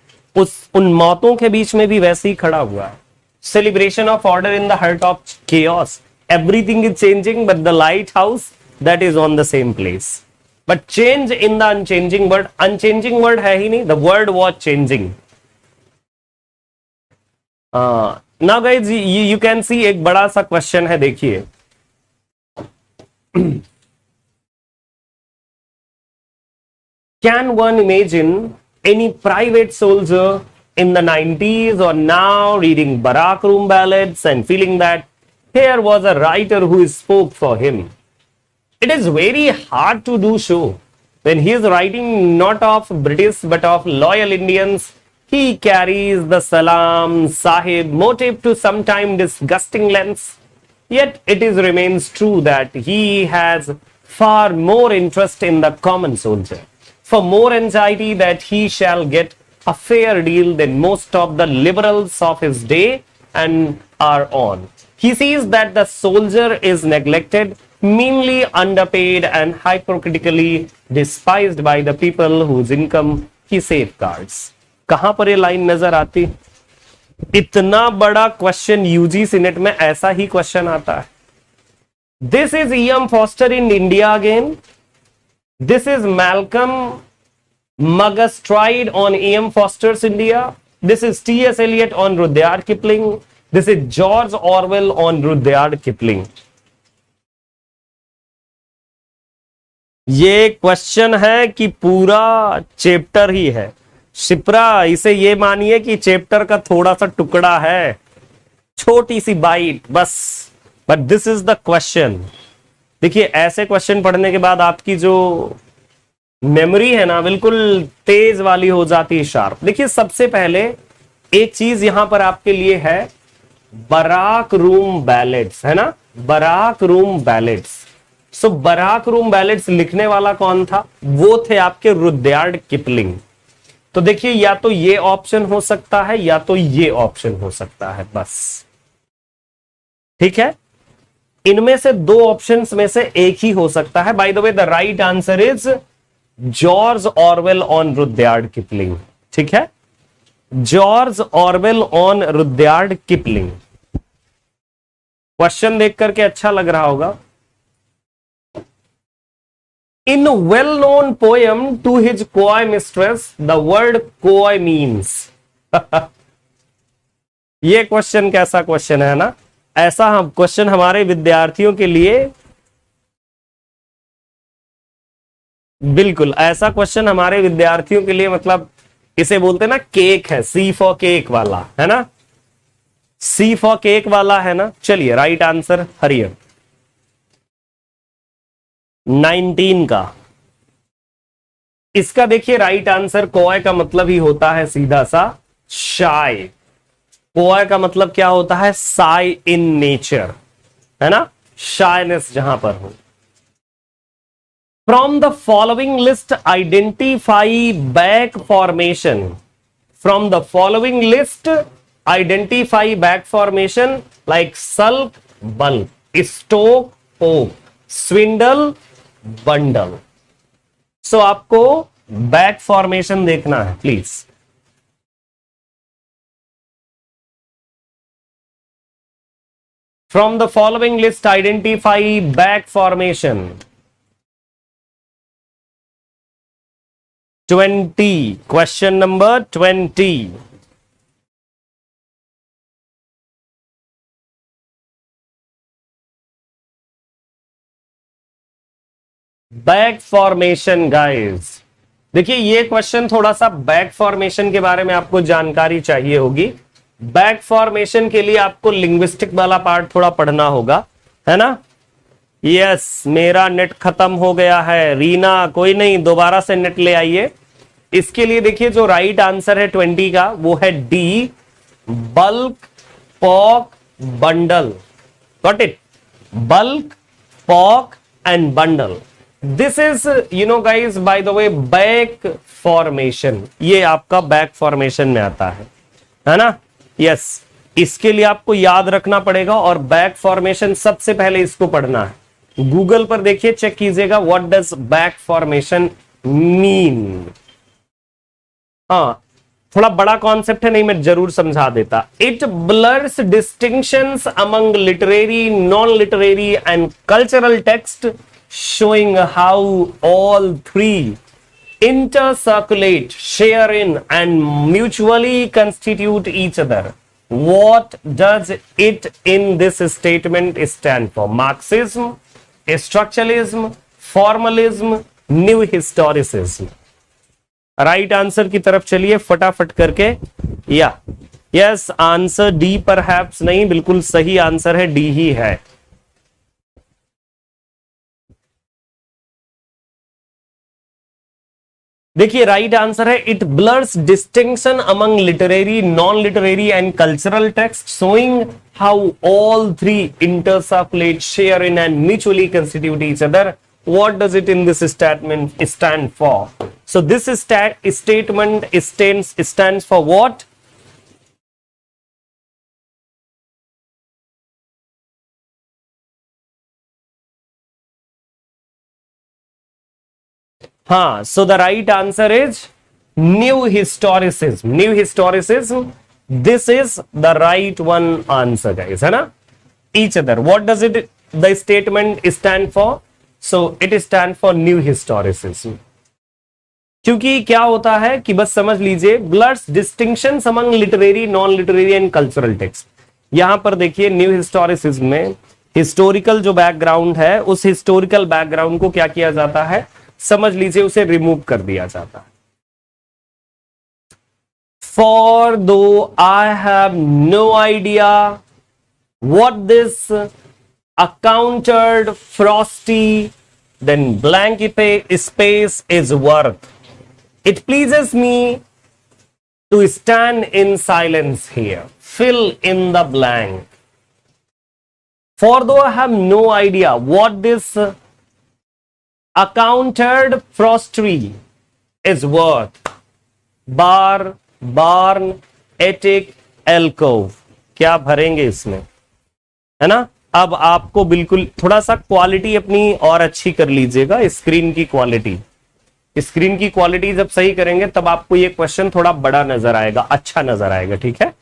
उन मौतों के बीच में भी वैसे ही खड़ा हुआ है. Celebration of order in the heart of chaos, everything is changing but the light house that is on the same place. But change in the unchanging word, unchanging word है ही नहीं, the word was changing. Now guys you can सी, एक बड़ा सा क्वेश्चन है, देखिए. Can one imagine any private soldier in the 90s or now reading Barakroom ballads and feeling that here was a writer who spoke for him? It is very hard to do so. When he is writing not of British but of loyal Indians, he carries the Salam Sahib motive to sometime disgusting lengths. Yet it remains true that he has far more interest in the common soldier, for more anxiety that he shall get a fair deal than most of the liberals of his day and are on. He sees that the soldier is neglected, meanly underpaid and hypocritically despised by the people whose income he safeguards. कहां पर ये लाइन नजर आती? इतना बड़ा क्वेश्चन यूजीसी नेट में ऐसा ही क्वेश्चन आता है. This is E.M. Foster in India again. This is Malcolm Muggestride on E.M. Foster's India. This is T.S. Eliot on Rudyard Kipling. This is George Orwell on Rudyard Kipling. ये क्वेश्चन है कि पूरा चैप्टर ही है. शिप्रा, इसे ये मानिए कि चैप्टर का थोड़ा सा टुकड़ा है, छोटी सी बाइट बस, but this is the question. देखिए, ऐसे क्वेश्चन पढ़ने के बाद आपकी जो मेमोरी है ना, बिल्कुल तेज वाली हो जाती है, शार्प. देखिए, सबसे पहले एक चीज यहां पर आपके लिए है, बराक रूम बैलेट्स, है ना, बराक रूम बैलेट्स। सो बराक रूम बैलेट्स लिखने वाला कौन था? वो थे आपके रुडयार्ड किपलिंग। तो देखिए या तो ये ऑप्शन हो सकता है या तो ये ऑप्शन हो सकता है, बस। ठीक है, इनमें से दो ऑप्शंस में से एक ही हो सकता है। Bye the way the right answer is George Orwell on Rudyard Kipling. ठीक है, George Orwell on Rudyard Kipling. Question देख करके अच्छा लग रहा होगा। In well-known poem to his coy mistress, the word coy means ये क्वेश्चन कैसा क्वेश्चन है ना? ऐसा हम क्वेश्चन हमारे विद्यार्थियों के लिए, बिल्कुल ऐसा क्वेश्चन हमारे विद्यार्थियों के लिए, मतलब इसे बोलते हैं ना केक है, सी फॉर केक वाला, है ना, सी फॉर केक वाला, है ना। चलिए राइट आंसर हरियर 19 का। इसका देखिए राइट आंसर, कॉय का मतलब ही होता है सीधा सा शाय। कॉय का मतलब क्या होता है? साई इन नेचर, है ना, शायनेस जहां पर हो। From the following list identify back formation. From the following list identify back formation like sulk, bulk, stoke, poke, swindle, bundle. So आपको बैक फॉर्मेशन देखना है please. From the following list identify back formation. 20, question number 20। Back formation guys, देखिए ये क्वेश्चन थोड़ा सा बैक फॉर्मेशन के बारे में आपको जानकारी चाहिए होगी। बैक फॉर्मेशन के लिए आपको लिंग्विस्टिक वाला पार्ट थोड़ा पढ़ना होगा, है ना। यस, मेरा नेट खत्म हो गया है रीना, कोई नहीं, दोबारा से नेट ले आइए। इसके लिए देखिए जो राइट आंसर है 20 का वो है D, bulk, pock, bundle. Got it? Bulk, pock and bundle. This is you know guys bye the way back formation. ये आपका बैक फॉर्मेशन में आता है ना। यस, इसके लिए आपको याद रखना पड़ेगा और बैक फॉर्मेशन सबसे पहले इसको पढ़ना है। गूगल पर देखिए, चेक कीजिएगा what does back formation mean. हाँ, थोड़ा बड़ा कॉन्सेप्ट है, नहीं मैं जरूर समझा देता। It blurs distinctions among literary, non literary and cultural text, showing how all three intercirculate, share in and mutually constitute each other. What does it in this statement stand for? Marxism, structuralism, formalism, new historicism. Right answer की तरफ चलिए फटाफट करके। या यस, आंसर डी परहैप्स नहीं, बिल्कुल सही आंसर है डी ही है। देखिए राइट आंसर है it blurs distinction among literary, non literary and cultural text, showing how all three intercirculate, share in and mutually constitute each other. What does it in this statement stand for? So this statement stands for what? So the right answer is new historicism. New historicism. This is the right one answer, guys. है ना? Each other. What does it, the statement stand for? So it stands for new historicism. क्योंकि क्या होता है कि बस समझ लीजिए, bloods distinction among literary, non literary and cultural text. यहां पर देखिए न्यू हिस्टोरिसिज्म में हिस्टोरिकल जो बैकग्राउंड है, उस हिस्टोरिकल बैकग्राउंड को क्या किया जाता है, समझ लीजिए उसे रिमूव कर दिया जाता है. For though I have no idea what this accounted frosty then blank space is worth, it pleases me to stand in silence here. fill in the blank. For though I have no idea what this accounted frosty is worth, bar, barn, attic, alcove. क्या भरेंगे इसमें, है ना? अब आपको बिल्कुल थोड़ा सा क्वालिटी अपनी और अच्छी कर लीजिएगा, स्क्रीन की क्वालिटी। स्क्रीन की क्वालिटी जब सही करेंगे तब आपको ये क्वेश्चन थोड़ा बड़ा नजर आएगा, अच्छा नजर आएगा, ठीक है?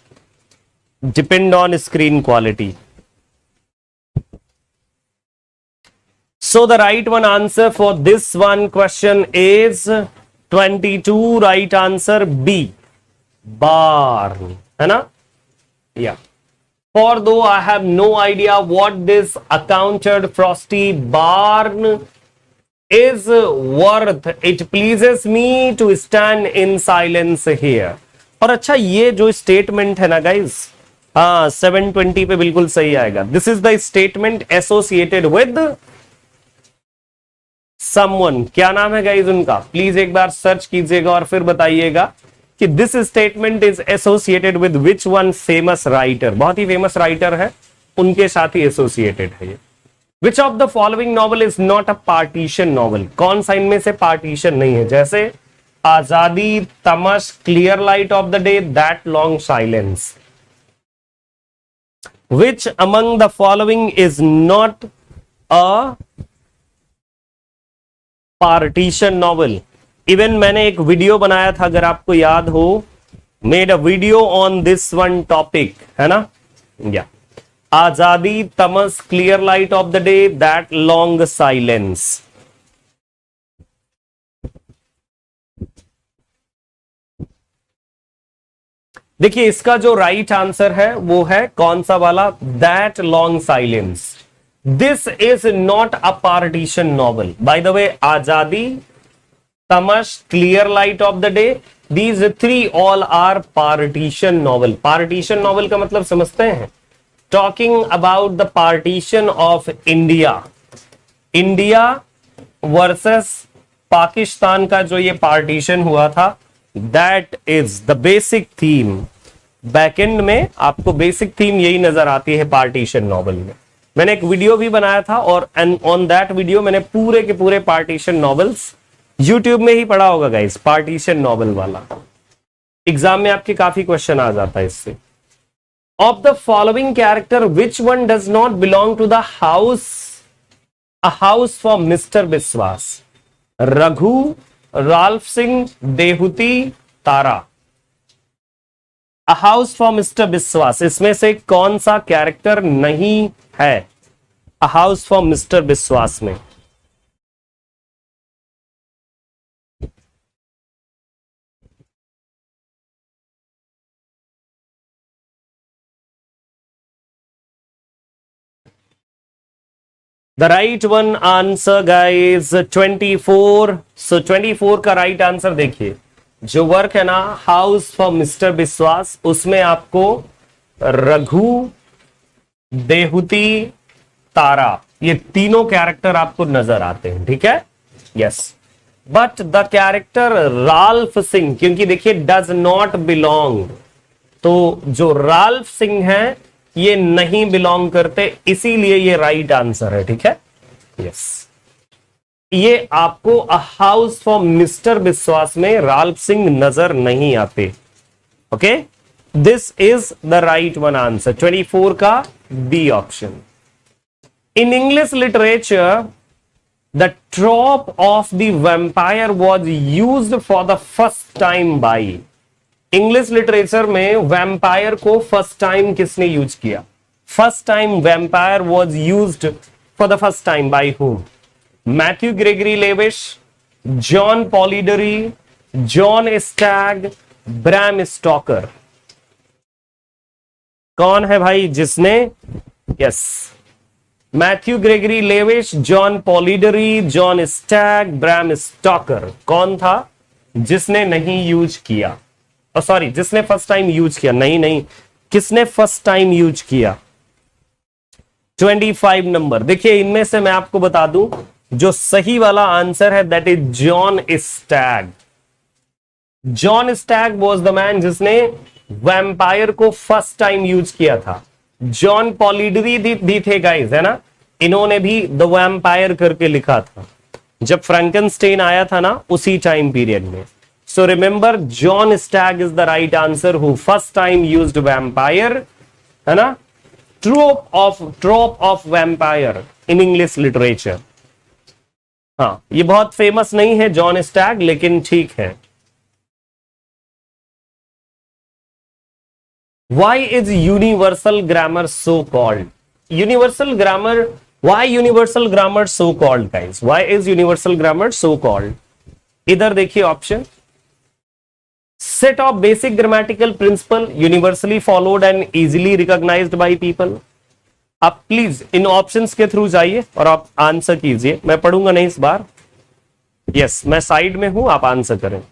Depend on screen quality. So the right one answer for this one question is 22, right answer B, barn, है ना? Yeah. For though I have no idea what this accounted frosty barn is worth, it pleases me to stand in silence here. और अच्छा, ये जो स्टेटमेंट है ना गाइज, हाँ 720 पे बिल्कुल सही आएगा। This is the statement associated with someone. क्या नाम है गाइज उनका? प्लीज एक बार सर्च कीजिएगा और फिर बताइएगा कि this statement is associated with which one famous writer. बहुत ही फेमस राइटर है, उनके साथ ही एसोसिएटेड है ये। Which of the following novel is not a partition novel? कौन सा इनमें से पार्टीशन नहीं है? जैसे आजादी, Tamas, clear light of the day, that long silence. Which among the following is not a partition novel? Even मैंने एक वीडियो बनाया था, अगर आपको याद हो, made a video on this one topic, है ना? या आजादी, Tamas, clear light of the day, that long silence. देखिए इसका जो राइट आंसर है वो है कौन सा वाला? That long silence. This is not a partition novel. By the way, Azadi, Tamas, clear light of the day, these three all are partition novel. Partition novel का मतलब समझते हैं? Talking about the partition of India, India versus Pakistan का जो ये पार्टीशन हुआ था, that is the basic theme. Backend में आपको बेसिक थीम यही नजर आती है पार्टीशन नॉवल में। मैंने एक वीडियो भी बनाया था और ऑन दैट वीडियो मैंने पूरे के पूरे पार्टीशन नॉवेल्स यूट्यूब में ही पढ़ा होगा गाइस, पार्टीशन नॉवल वाला। एग्जाम में आपके काफी क्वेश्चन आ जाता है इससे। Of the following character which one does not belong to the house, a house for Mister Biswas? Raghu, Ralph Singh, Dehuti, Tara. A house for Mister Biswas, इसमें से कौन सा कैरेक्टर नहीं है अ हाउस फॉर मिस्टर विश्वास में? The right one answer guys 24। सो 24 का राइट आंसर देखिए, जो वर्क है ना हाउस फॉर मिस्टर विश्वास, उसमें आपको रघु, देहुती, तारा, ये तीनों कैरेक्टर आपको नजर आते हैं, ठीक है? Yes, but the character Ralph Singh, क्योंकि देखिए डज नॉट बिलोंग, तो जो राल्फ सिंह है ये नहीं बिलोंग करते, इसीलिए ये राइट आंसर है, ठीक है? यस, ये आपको अ हाउस फॉर मिस्टर विश्वास में राल्फ सिंह नजर नहीं आते। Okay, this is the right one answer 24 का B option. In English literature the trope of the vampire was used for the first time by. English literature में वैम्पायर को फर्स्ट टाइम किसने यूज किया? First time vampire was used for the first time by whom? Matthew Gregory Lewis, John Polidori, John Stagg, Bram Stoker. कौन है भाई जिसने? Yes, Matthew Gregory Lewis, John Polidori, John Stagg, Bram Stoker. कौन था जिसने नहीं यूज किया? सॉरी, जिसने फर्स्ट टाइम यूज किया? नहीं, किसने फर्स्ट टाइम यूज किया? 25 नंबर। देखिए इनमें से मैं आपको बता दूं, जो सही वाला आंसर है that is John Stag. John Stag was the man जिसने वैम्पायर को फर्स्ट टाइम यूज किया था? जॉन पॉलिडरी भी थे गाइस, है ना, इन्होंने भी द वैम्पायर करके लिखा था जब फ्रैंकनस्टाइन आया था ना, उसी टाइम पीरियड में। So remember, John Stag is the right answer who first time used vampire, है ना, ट्रोप of vampire in English literature. हाँ, ये बहुत फेमस नहीं है जॉन स्टैग, लेकिन ठीक है। Why is universal grammar so called? Universal grammar, why universal grammar so called, guys? Why is universal grammar so called? इधर देखिए option, set of basic grammatical principle universally followed and easily recognized by people. आप प्लीज इन ऑप्शंस के थ्रू जाइए और आप आंसर कीजिए, मैं पढ़ूंगा नहीं इस बार। यस, मैं साइड में हूं, आप आंसर करें।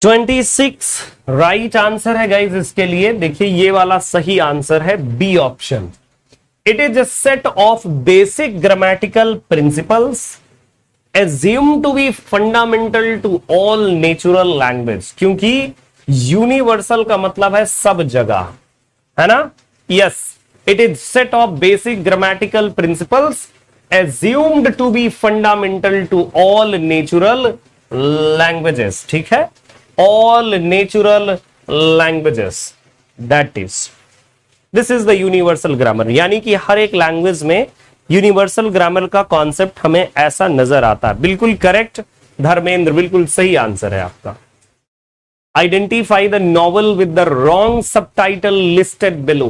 ट्वेंटी सिक्स राइट आंसर है गाइज इसके लिए। देखिए ये वाला सही आंसर है, B option. It is a set of basic grammatical principles assumed to be fundamental to all natural language, क्योंकि यूनिवर्सल का मतलब है सब जगह, है ना। Yes, it is set of basic grammatical principles assumed to be fundamental to all natural languages, ठीक है, all natural languages, that is, this is the universal grammar। यानी कि हर एक लैंग्वेज में यूनिवर्सल ग्रामर का कॉन्सेप्ट हमें ऐसा नजर आता है। बिल्कुल करेक्ट धर्मेंद्र, बिल्कुल सही आंसर है आपका। Identify the novel with the wrong subtitle listed below.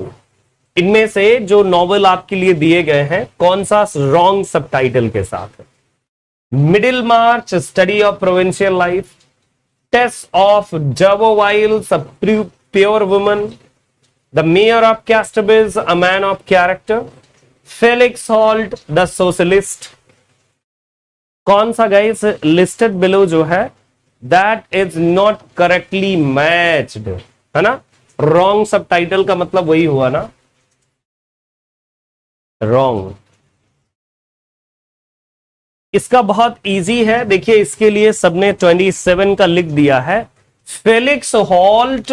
इनमें से जो नॉवल आपके लिए दिए गए हैं, कौन सा रॉन्ग सबटाइटल के साथ है? Middlemarch, study of provincial life, Tess of d'Urbervilles, a pure woman, the mayor of Casterbridge, a man of character, Felix Holt, the socialist. कौन सा गाइस लिस्टेड बिलो जो है that is not correctly matched, है ना। रॉन्ग सबटाइटल का मतलब वही हुआ ना, रॉन्ग। इसका बहुत इजी है, देखिए इसके लिए सबने 27 का लिख दिया है। फेलिक्स हॉल्ट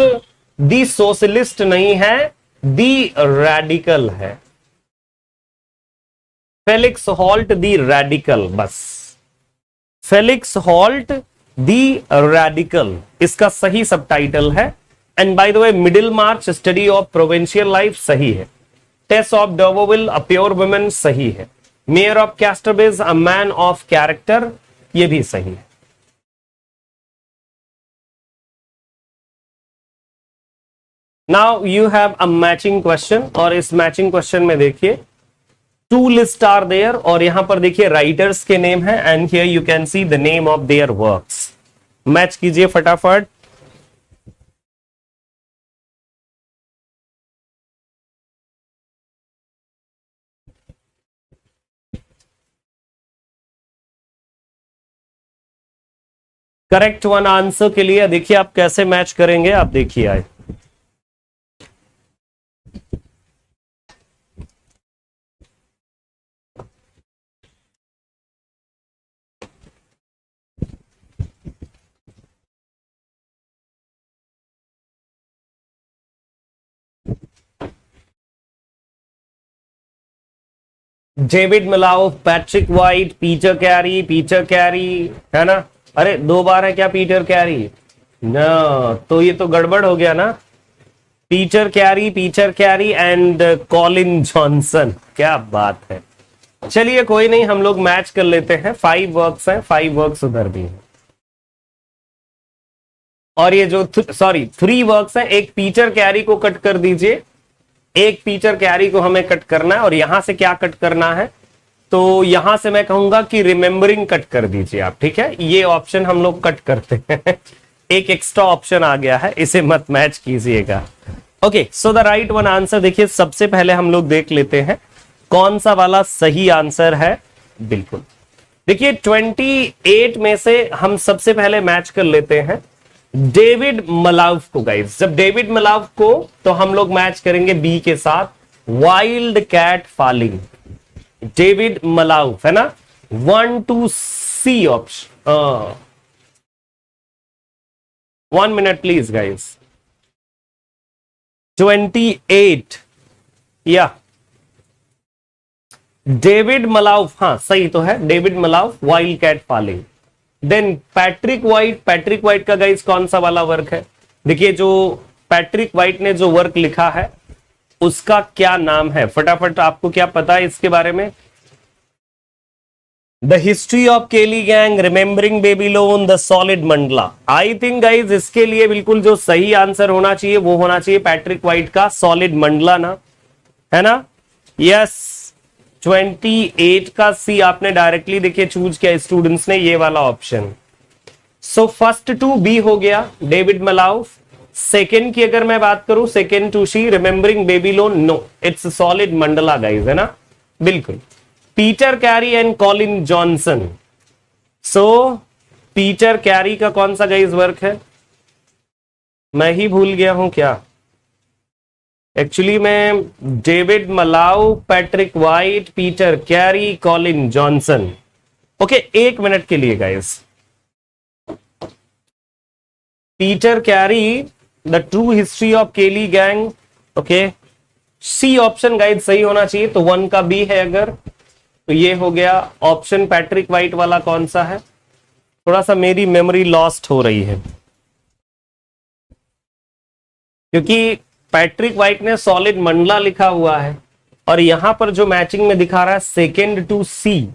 दी सोशलिस्ट नहीं है, दी रेडिकल है। फेलिक्स हॉल्ट दी रेडिकल, बस फेलिक्स हॉल्ट दी रेडिकल इसका सही सबटाइटल है। And by the way, Middlemarch, study of provincial life सही है। Tess of d'Urbervilles, a pure woman सही है। Mayor of Casterbridge, a man of character, ये भी सही है। Now you have a matching question, और इस मैचिंग क्वेश्चन में देखिए टू लिस्ट आर देयर, और यहां पर देखिए राइटर्स के नेम है, and here you can see the name of their works. Match कीजिए फटाफट। करेक्ट वन आंसर के लिए देखिए आप कैसे मैच करेंगे, आप देखिए आए। डेविड मिलाओ, पैट्रिक वाइट, पीटर कैरी, है ना। अरे 2 बार है क्या पीटर कैरी? ना, तो ये तो गड़बड़ हो गया ना। Peter Carey and Colin Johnson, क्या बात है। चलिए कोई नहीं, हम लोग मैच कर लेते हैं। 5 वर्क्स हैं, 5 वर्क्स उधर भी हैं, और ये जो 3 वर्क्स हैं, एक पीटर कैरी को कट कर दीजिए, एक पीटर कैरी को हमें कट करना है, और यहां से क्या कट करना है, तो यहां से मैं कहूंगा कि रिमेंबरिंग कट कर दीजिए आप, ठीक है। ये ऑप्शन हम लोग कट करते हैं एक एक्स्ट्रा ऑप्शन आ गया है, इसे मत मैच कीजिएगा। Okay, so the right one answer, देखिए सबसे पहले हम लोग देख लेते हैं कौन सा वाला सही आंसर है। बिल्कुल देखिए 28 में से हम सबसे पहले मैच कर लेते हैं डेविड मलाउफ को गाइस, जब डेविड मलाउफ को तो हम लोग मैच करेंगे बी के साथ, Wild Cat Falling, David Malouf है ना। 1 2 C option. 1 minute please guys. 28 या डेविड मलाउफ, हाँ सही तो है, David Malouf Wild Cat Falling. Then Patrick White का गाइस कौन सा वाला वर्क है? देखिए जो पैट्रिक वाइट ने जो वर्क लिखा है उसका क्या नाम है? फटाफट आपको क्या पता है इसके बारे में? The history of Kelly gang, remembering Babylon, the solid Mandla. I think guys इसके लिए बिल्कुल जो सही आंसर होना चाहिए वो होना चाहिए पैट्रिक वाइट का सॉलिड मंडला ना, है ना? यस, 28 का सी आपने डायरेक्टली देखिए चूज किया स्टूडेंट्स ने, ये वाला option. So first to B हो गया डेविड मलाउफ। सेकेंड की अगर मैं बात करूं, second to C remembering Babylon, no it's solid mandala guys, है ना? बिल्कुल। Peter Carey and Colin Johnson. So Peter Carey का कौन सा गाइज वर्क है? मैं ही भूल गया हूं क्या? एक्चुअली मैं David Malouf, Patrick White, Peter Carey, Colin Johnson. Okay 1 minute के लिए guys. Peter Carey, the true history of Kelly gang. Okay, C option guys सही होना चाहिए, तो 1 का बी है अगर, तो ये हो गया ऑप्शन। पैट्रिक वाइट वाला कौन सा है? थोड़ा सा मेरी मेमोरी लॉस्ट हो रही है क्योंकि पैट्रिक वाइट ने सॉलिड मंडला लिखा हुआ है और यहां पर जो मैचिंग में दिखा रहा है सेकेंड टू सी,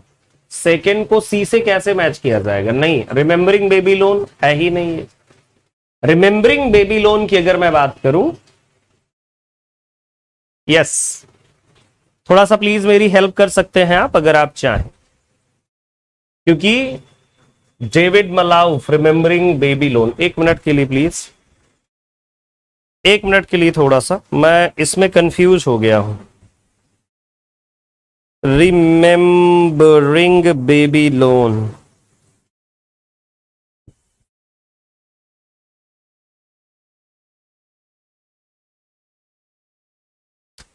सेकेंड को सी से कैसे मैच किया जाएगा? नहीं, रिमेंबरिंग बेबीलोन है ही नहीं है। रिमेंबरिंग बेबीलोन की अगर मैं बात करूं, यस, थोड़ा सा प्लीज मेरी हेल्प कर सकते हैं आप अगर आप चाहें, क्योंकि डेविड मलाउफ रिमेंबरिंग बेबीलोन। 1 मिनट के लिए प्लीज, 1 मिनट के लिए, थोड़ा सा मैं इसमें कंफ्यूज हो गया हूं। Remembering Babylon,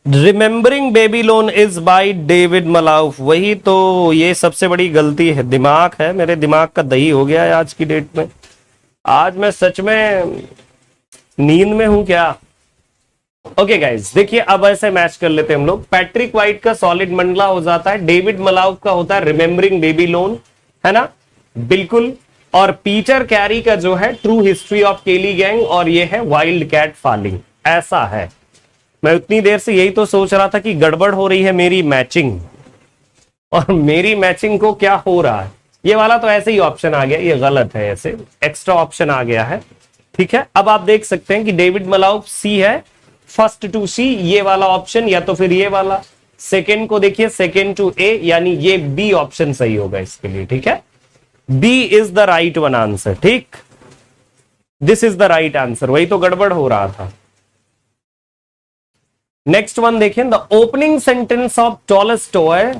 remembering Babylon is by David Malouf. वही तो, ये सबसे बड़ी गलती है, दिमाग है मेरे, दिमाग का दही हो गया है आज की डेट में। आज मैं सच में नींद में हूं क्या? ओके गाइज देखिए, अब ऐसे मैच कर लेते हैं हम लोग। पैट्रिक वाइट का सॉलिड मंडला हो जाता है, डेविड मलाउफ का होता है रिमेंबरिंग बेबीलोन, है ना? बिल्कुल। और पीटर कैरी का जो है true history of Kelly gang, और ये है वाइल्ड कैट फॉलिंग। ऐसा है, मैं उतनी देर से यही तो सोच रहा था कि गड़बड़ हो रही है मेरी मैचिंग, और मेरी मैचिंग को क्या हो रहा है। ये वाला तो ऐसे ही ऑप्शन आ गया, ये गलत है, ऐसे एक्स्ट्रा ऑप्शन आ गया है। ठीक है, अब आप देख सकते हैं कि डेविड मलाउफ सी है, फर्स्ट टू सी ये वाला ऑप्शन, या तो फिर ये वाला। सेकेंड को देखिए, सेकेंड टू ए, यानी ये बी ऑप्शन सही होगा इसके लिए। ठीक है, B is the right one answer. ठीक, this is the right answer, वही तो गड़बड़ हो रहा था। नेक्स्ट वन देखें, the opening sentence of Tolstoy,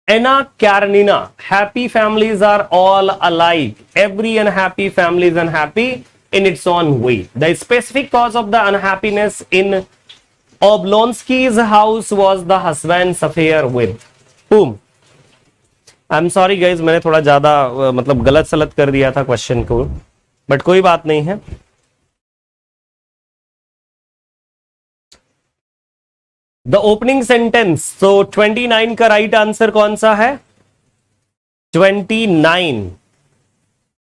Anna Karenina, happy families are all alike, every unhappy family is unhappy in its own way. The specific cause of the unhappiness in Oblonsky's house was the husband's affair with whom? I'm sorry guys, मैंने थोड़ा ज्यादा मतलब गलत सलत कर दिया था क्वेश्चन को, बट कोई बात नहीं है। द ओपनिंग सेंटेंस, तो 29 का राइट आंसर कौन सा है?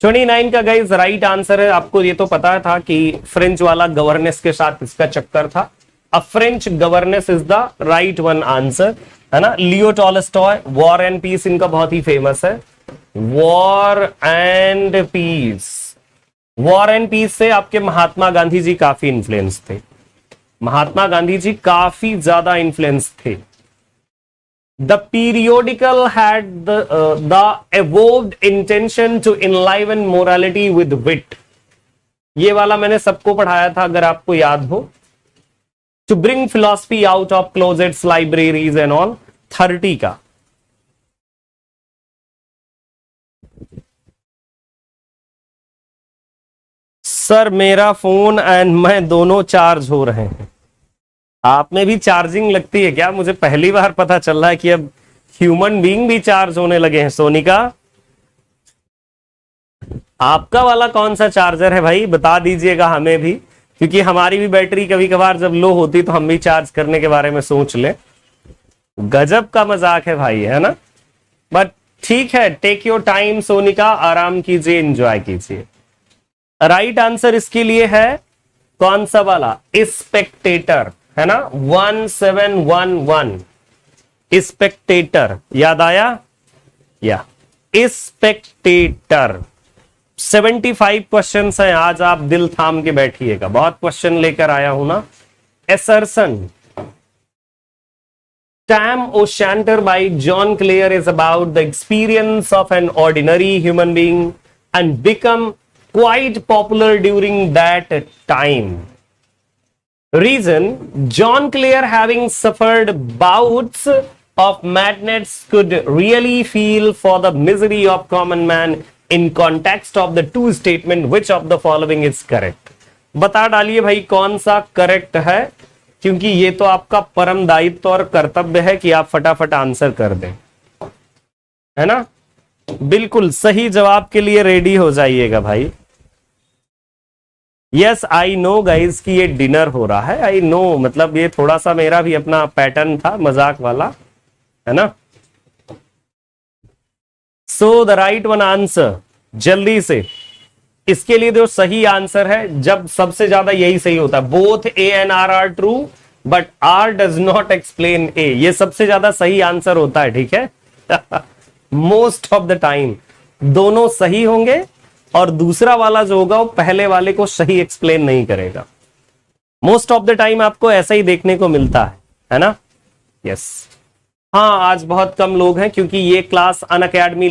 29 का गाइज राइट आंसर है। आपको ये तो पता था कि फ्रेंच वाला गवर्नेंस के साथ इसका चक्कर था। A French governance is the right one answer, है ना? Leo Tolstoy, War and Peace इनका बहुत ही फेमस है। War and Peace, War and Peace से आपके महात्मा गांधी जी काफी इन्फ्लुएंस थे, महात्मा गांधी जी काफी ज्यादा इन्फ्लुएंस थे। The periodical had the evolved intention to enliven morality with wit. ये वाला मैंने सबको पढ़ाया था अगर आपको याद हो। To bring philosophy out of closets, libraries and all। 30 का सर मेरा फोन एंड मैं दोनों चार्ज हो रहे हैं। आप में भी चार्जिंग लगती है क्या? मुझे पहली बार पता चल रहा है कि अब ह्यूमन बीइंग भी चार्ज होने लगे हैं। सोनिका, आपका वाला कौन सा चार्जर है भाई, बता दीजिएगा हमें भी, क्योंकि हमारी भी बैटरी कभी कभार जब लो होती तो हम भी चार्ज करने के बारे में सोच लें। गजब का मजाक है भाई, है ना? बट ठीक है, टेक योर टाइम सोनिका, आराम कीजिए, एंजॉय कीजिए। राइट आंसर इसके लिए है कौन सा वाला? स्पेक्टेटर, है ना? 1711 स्पेक्टेटर, याद आया? या स्पेक्टेटर। 75 क्वेश्चन हैं आज, आप दिल थाम के बैठिएगा, बहुत क्वेश्चन लेकर आया हूं ना। Assertion Tam O'Shanter by John Clare is about the experience of an ordinary human being and become quite popular during that time. Reason: John Clare, having suffered bouts of madness, could really feel for the misery of common man in context of the two statement. Which of the following is correct? बता डालिए भाई कौन सा करेक्ट है, क्योंकि ये तो आपका परम दायित्व और कर्तव्य है कि आप फटाफट आंसर कर दें, है ना? बिल्कुल सही जवाब के लिए रेडी हो जाइएगा भाई। यस आई नो गाइज कि ये डिनर हो रहा है, आई नो, मतलब ये थोड़ा सा मेरा भी अपना पैटर्न था मजाक वाला, है ना? सो द राइट वन आंसर, जल्दी से इसके लिए जो सही आंसर है, जब सबसे ज्यादा यही सही होता है, both A and R are true but R does not explain A, ये सबसे ज्यादा सही आंसर होता है, ठीक है? मोस्ट ऑफ द टाइम दोनों सही होंगे और दूसरा वाला जो होगा वो पहले वाले को सही एक्सप्लेन नहीं करेगा। मोस्ट ऑफ द टाइम आपको ऐसा ही देखने को मिलता है ना? यस। हाँ, आज बहुत कम लोग हैं क्योंकि ये क्लास अनअकैडमी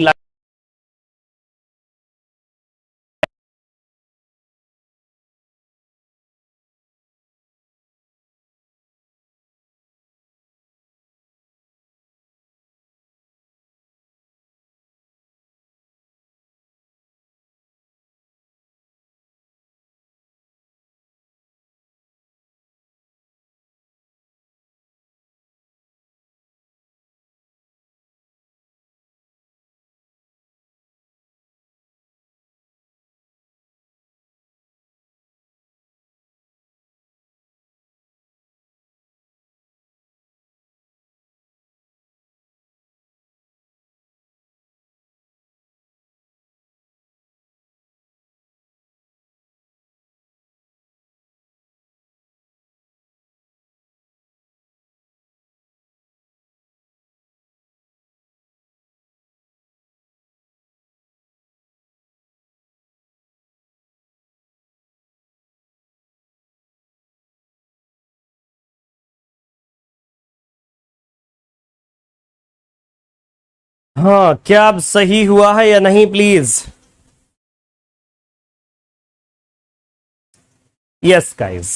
हाँ, क्या अब सही हुआ है या नहीं please? Yes guys,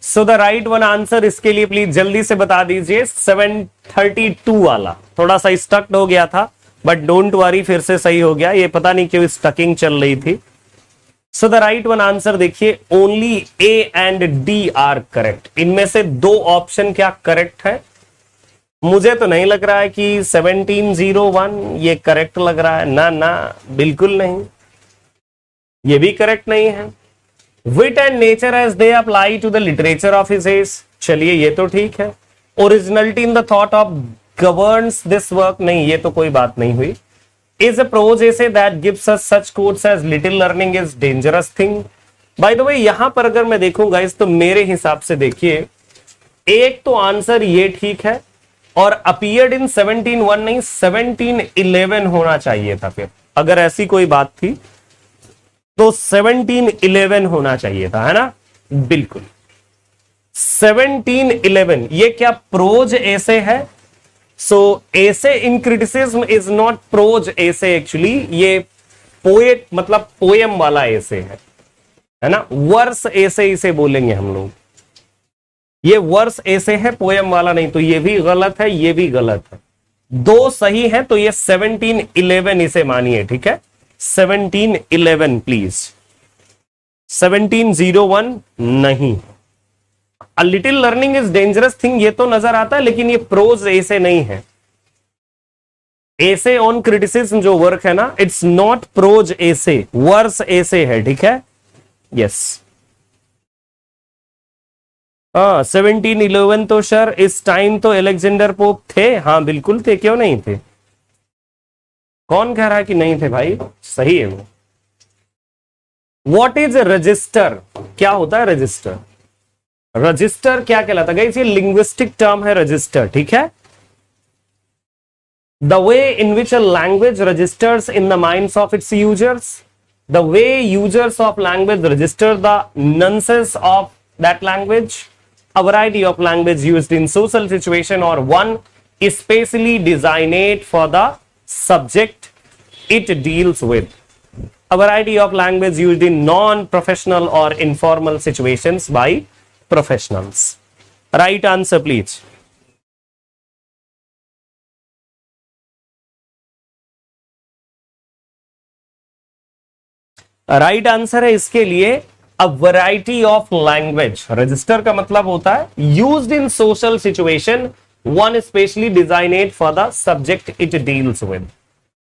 so the right one answer इसके लिए प्लीज जल्दी से बता दीजिए। 732 वाला थोड़ा सा स्टक हो गया था, बट डोंट वरी, फिर से सही हो गया। ये पता नहीं क्यों स्टकिंग चल रही थी। So the right one answer देखिए, only A and D are correct. इनमें से दो ऑप्शन क्या करेक्ट है? मुझे तो नहीं लग रहा है कि 1701 ये करेक्ट लग रहा है, ना ना, बिल्कुल नहीं, ये भी करेक्ट नहीं है। Wit and nature as they apply to the literature of his age, चलिए ये तो ठीक है। Originality in the thought of governs this work, नहीं, ये तो कोई बात नहीं हुई। Is a prose essay that gives us such quotes as little learning is dangerous thing. By the way, यहां पर अगर मैं देखूंगा इस, तो मेरे हिसाब से देखिए, एक तो आंसर ये ठीक है, और अपीयर्ड इन 1701 नहीं 1711 होना चाहिए था। फिर अगर ऐसी कोई बात थी तो 1711 होना चाहिए था, है ना? बिल्कुल 1711। ये क्या प्रोज ऐसे है? सो ऐसे इन क्रिटिसिज्म इज नॉट प्रोज ऐसे, एक्चुअली ये पोएट मतलब पोएम वाला ऐसे है ना? वर्स ऐसे इसे बोलेंगे हम लोग। ये वर्स ऐसे है, पोएम वाला नहीं, तो ये भी गलत है, ये भी गलत है। दो सही है, तो ये 1711 इसे मानिए, ठीक है? 1711 प्लीज। 1701 नहीं। A little learning is dangerous thing, ये तो नजर आता है, लेकिन ये प्रोज ऐसे नहीं है। ऐसे ऑन क्रिटिसिज्म जो वर्क है ना, इट्स नॉट प्रोज ऐसे, वर्स ऐसे है, ठीक है। यस, हाँ 1711 तो सर इस टाइम तो अलेक्जेंडर पोप थे, हाँ बिल्कुल थे, क्यों नहीं थे। कौन कह रहा है कि नहीं थे भाई, सही है वो। व्हाट इज रजिस्टर, क्या होता है रजिस्टर। रजिस्टर क्या कहलाता है गाइस, ये लिंग्विस्टिक टर्म है रजिस्टर, ठीक है। The way in which a language registers in the minds of its users, the way users of language register the nonsense of that language, a variety of language used in social situation, or one especially designed for the subject it deals with. A variety of language used in non-professional or informal situations by professionals. Right answer please. Right answer है इसके लिए a variety of language. Register का मतलब होता है used in social situation, one specially designed for the subject it deals with,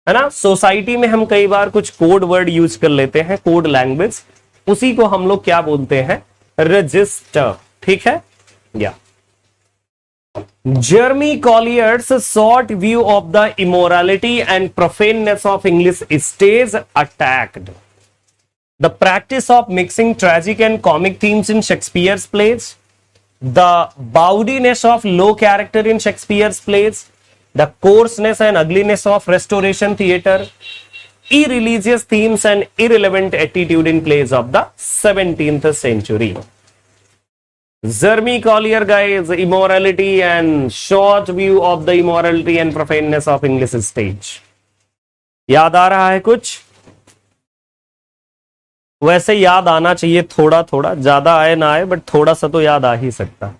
है ना। सोसाइटी में हम कई बार कुछ कोड वर्ड यूज कर लेते हैं, कोड लैंग्वेज, उसी को हम लोग क्या बोलते हैं, रजिस्टर, ठीक है। या Jeremy Collier's short view of the immorality and profaneness of English stage attacked the practice of mixing tragic and comic themes in Shakespeare's plays, the bawdiness of low character in Shakespeare's plays, the coarseness and ugliness of Restoration theatre, irreligious themes and irrelevant attitude in plays of the 17th century. Jeremy Collier, guys, immorality and short view of the immorality and profaneness of English stage. याद आ रहा है कुछ? वैसे याद आना चाहिए थोड़ा थोड़ा, ज्यादा आए ना आए, बट थोड़ा सा तो याद आ ही सकता है।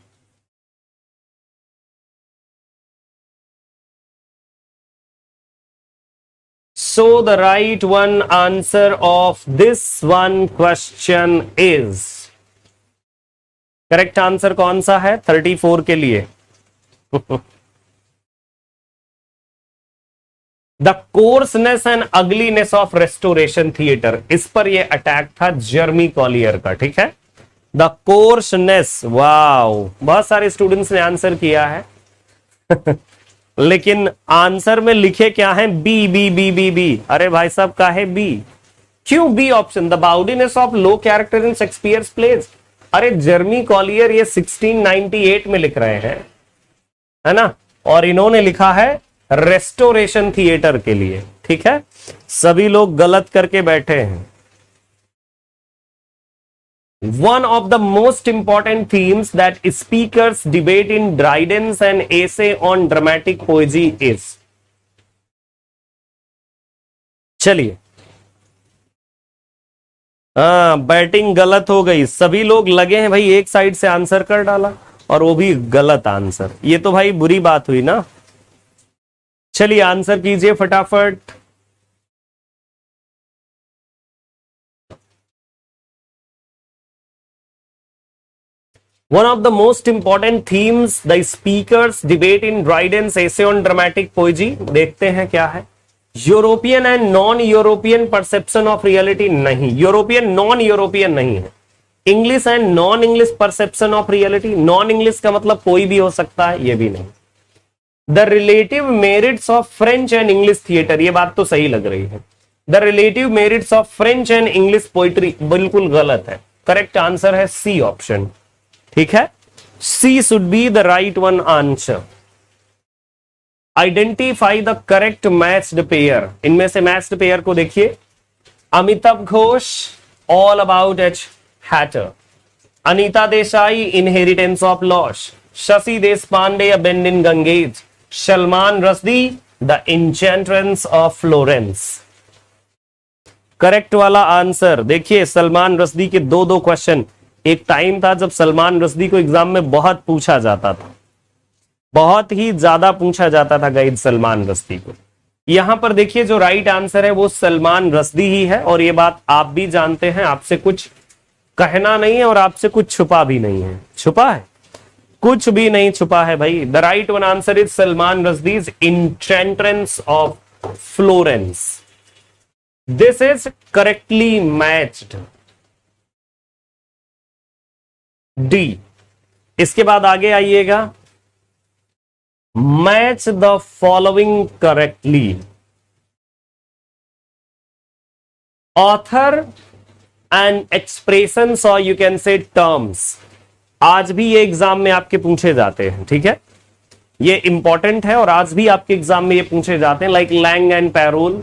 So the right one answer of this one question is, correct answer कौन सा है 34 के लिए? The कोर्सनेस and ugliness of restoration theatre, इस पर यह अटैक था जर्मी कॉलियर का, ठीक है। द कोर्सनेस, वाओ, बहुत सारे स्टूडेंट्स ने आंसर किया है। लेकिन आंसर में लिखे क्या है, B B B B B. अरे भाई साहब का है बी, क्यों B option? The bawdiness of low character in Shakespeare's plays. अरे जर्मी कॉलियर ये 1698 में लिख रहे हैं, है ना, और इन्होंने लिखा है रेस्टोरेशन थिएटर के लिए, ठीक है। सभी लोग गलत करके बैठे हैं। One of the most important themes that speakers debate in Dryden's and essay on dramatic poesy is, चलिए, हाँ बैटिंग गलत हो गई, सभी लोग लगे हैं भाई एक साइड से आंसर कर डाला, और वो भी गलत आंसर, ये तो भाई बुरी बात हुई ना। चलिए आंसर कीजिए फटाफट। One of the most important themes the speakers debate in Dryden's essay on dramatic poesy, देखते हैं क्या है। European and non European perception of reality, नहीं, यूरोपियन नॉन यूरोपियन नहीं है। English and non English perception of reality, non English का मतलब कोई भी हो सकता है, ये भी नहीं। The relative merits of French and English theatre, ये बात तो सही लग रही है। The relative merits of French and English poetry, बिल्कुल गलत है। करेक्ट आंसर है सी ऑप्शन, ठीक है। C should be the right one answer. Identify the correct matched pair, इनमें से मैच्ड पेयर को देखिए। Amitav Ghosh, all about H Hatterr, Anita Desai, inheritance of loss, Shashi Deshpande, a bend in Ganges, Salman Rushdie, the enchantress of Florence. Correct वाला आंसर देखिए, सलमान रश्दी के दो दो क्वेश्चन। एक टाइम था जब सलमान रश्दी को एग्जाम में बहुत पूछा जाता था, बहुत ही ज्यादा पूछा जाता था गाइड सलमान रश्दी को। यहां पर देखिए जो राइट आंसर है वो सलमान रश्दी ही है, और ये बात आप भी जानते हैं, आपसे कुछ कहना नहीं है और आपसे कुछ छुपा भी नहीं है। छुपा है? कुछ भी नहीं छुपा है भाई। The right one answer is Salman Rushdie's entrance of Florence. This is correctly matched. D. इसके बाद आगे आइएगा, match the following correctly. Author and expressions और यू कैन से टर्म्स। आज भी ये एग्जाम में आपके पूछे जाते हैं, ठीक है, ये इंपॉर्टेंट है और आज भी आपके एग्जाम में ये पूछे जाते हैं, like langue and parole,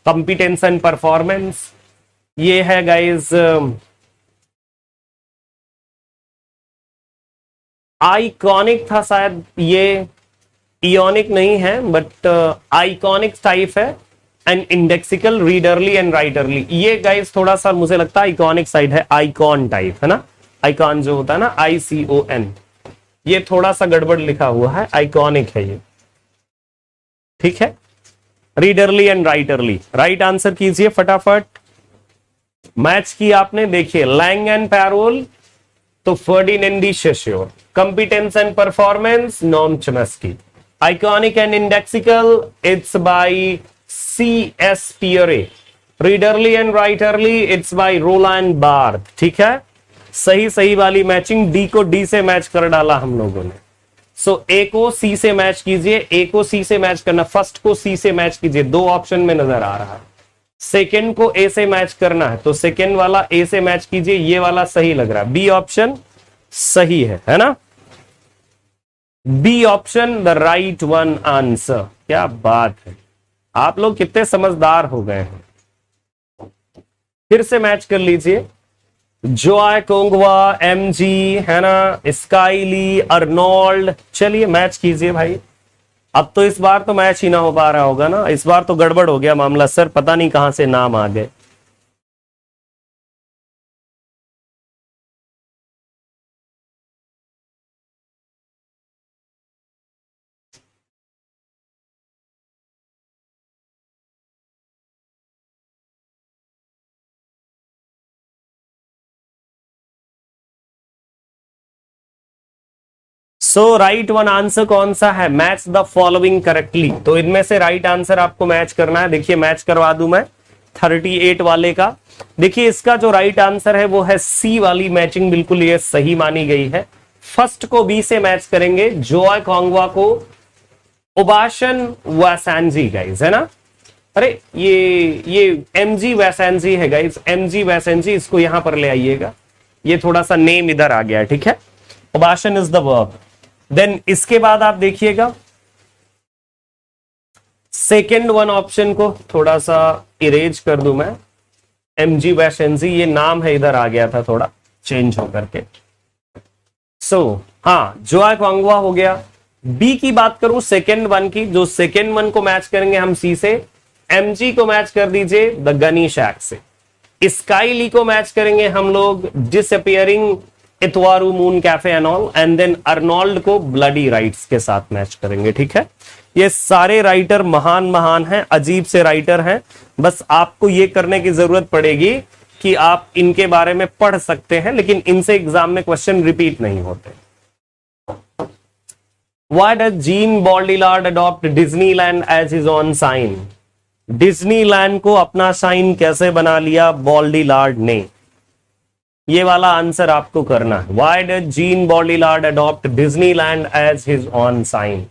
competence and performance. ये है गाइज आइकॉनिक था शायद, ये इयोनिक नहीं है बट आइकॉनिक टाइप है, एंड इंडेक्सिकल, रीडरली एंड राइटरली। ये गाइज थोड़ा सा मुझे लगता है आइकॉनिक साइड है, आइकॉन टाइप है ना, आइकॉन जो होता है ना, ICON, ये थोड़ा सा गड़बड़ लिखा हुआ है, आइकॉनिक है ये, ठीक है। Readerly and writerly, right answer कीजिए फटाफट। मैच किया आपने, देखिए लैंग एंड पैरोल तो Ferdinand de Saussure, competence and performance Noam Chomsky, iconic and indexical it's by CS Pierre, readerly and writerly it's by Roland Barthes, ठीक है। सही सही वाली मैचिंग, डी को डी से मैच कर डाला हम लोगों ने। सो ए को सी से मैच कीजिए, ए को सी से मैच करना, फर्स्ट को सी से मैच कीजिए, दो ऑप्शन में नजर आ रहा है। सेकेंड को ए से मैच करना है तो सेकेंड वाला ए से मैच कीजिए, ये वाला सही लग रहा है, बी ऑप्शन सही है ना, B option the right one answer. क्या बात है, आप लोग कितने समझदार हो गए हैं। फिर से मैच कर लीजिए, जोआ कोंगवा, MG है ना, स्काइली, अर्नोल्ड, चलिए मैच कीजिए भाई। अब तो इस बार तो मैच ही ना हो पा रहा होगा ना, इस बार तो गड़बड़ हो गया मामला सर, पता नहीं कहां से नाम आ गए। सो राइट वन आंसर कौन सा है, मैच द फॉलोइंग करेक्टली। तो इनमें से राइट आंसर आपको मैच करना है। देखिए मैच करवा दूं मैं 38 वाले का। देखिए इसका जो राइट आंसर है वो है सी वाली मैचिंग, बिल्कुल ये सही मानी गई है। फर्स्ट को बी से मैच करेंगे, जोआ कोंगवा को ओबाशन वैसेंजी गाइस, है ना। अरे ये MG वैसेंजी है गाइस, MG वैसेंजी, इसको यहां पर ले आइएगा, ये थोड़ा सा नेम इधर आ गया, ठीक है। ओबाशन इज द वर्ब। देन इसके बाद आप देखिएगा सेकेंड वन ऑप्शन को थोड़ा सा इरेज कर दूं मैं, MG वैसेंजी, ये नाम है इधर आ गया था थोड़ा चेंज होकर के। हाँ जोआ कोंगवा हो गया। बी की बात करूं सेकेंड वन की, जो सेकेंड वन को मैच करेंगे हम सी से, MG को मैच कर दीजिए द गनी शैक से, स्काईली को मैच करेंगे हम लोग डिसअपियरिंग इतवारू moon cafe and all, and then Arnold को ब्लडी राइट्स के साथ मैच करेंगे, ठीक है। ये सारे राइटर महान महान हैं, अजीब से राइटर हैं, बस आपको ये करने की जरूरत पड़ेगी कि आप इनके बारे में पढ़ सकते हैं, लेकिन इनसे एग्जाम में क्वेश्चन रिपीट नहीं होते। Why does Gene Baudrillard adopt Disneyland as his own sign? Disneyland को अपना साइन कैसे बना लिया बॉल्डिलार्ड ने, ये वाला आंसर आपको करना है। Why did Gene Baudrillard adopt Disneyland as his own sign?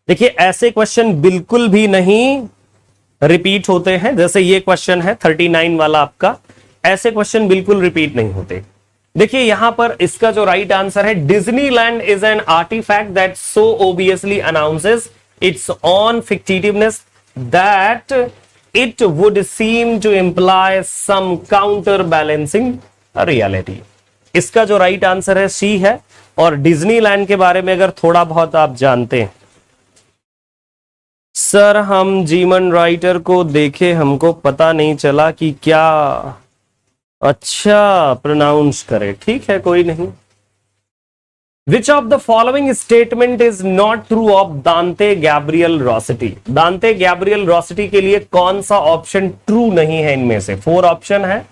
देखिए ऐसे क्वेश्चन बिल्कुल भी नहीं रिपीट होते हैं, जैसे ये क्वेश्चन है 39 वाला आपका, ऐसे क्वेश्चन बिल्कुल रिपीट नहीं होते। देखिए यहां पर इसका जो राइट आंसर है, Disneyland is an artifact that so obviously announces its on fictitiveness that it would seem to imply some counter balancing reality. इसका जो राइट आंसर है सी है। और डिज्नीलैंड के बारे में अगर थोड़ा बहुत आप जानते हैं, सर हम जीमन राइटर को देखे, हमको पता नहीं चला कि क्या अच्छा प्रोनाउंस करे, ठीक है कोई नहीं, Which of the following statement is not true of Dante Gabriel Rossetti? Dante Gabriel Rossetti के लिए कौन सा ऑप्शन ट्रू नहीं है इनमें से? 4 ऑप्शन है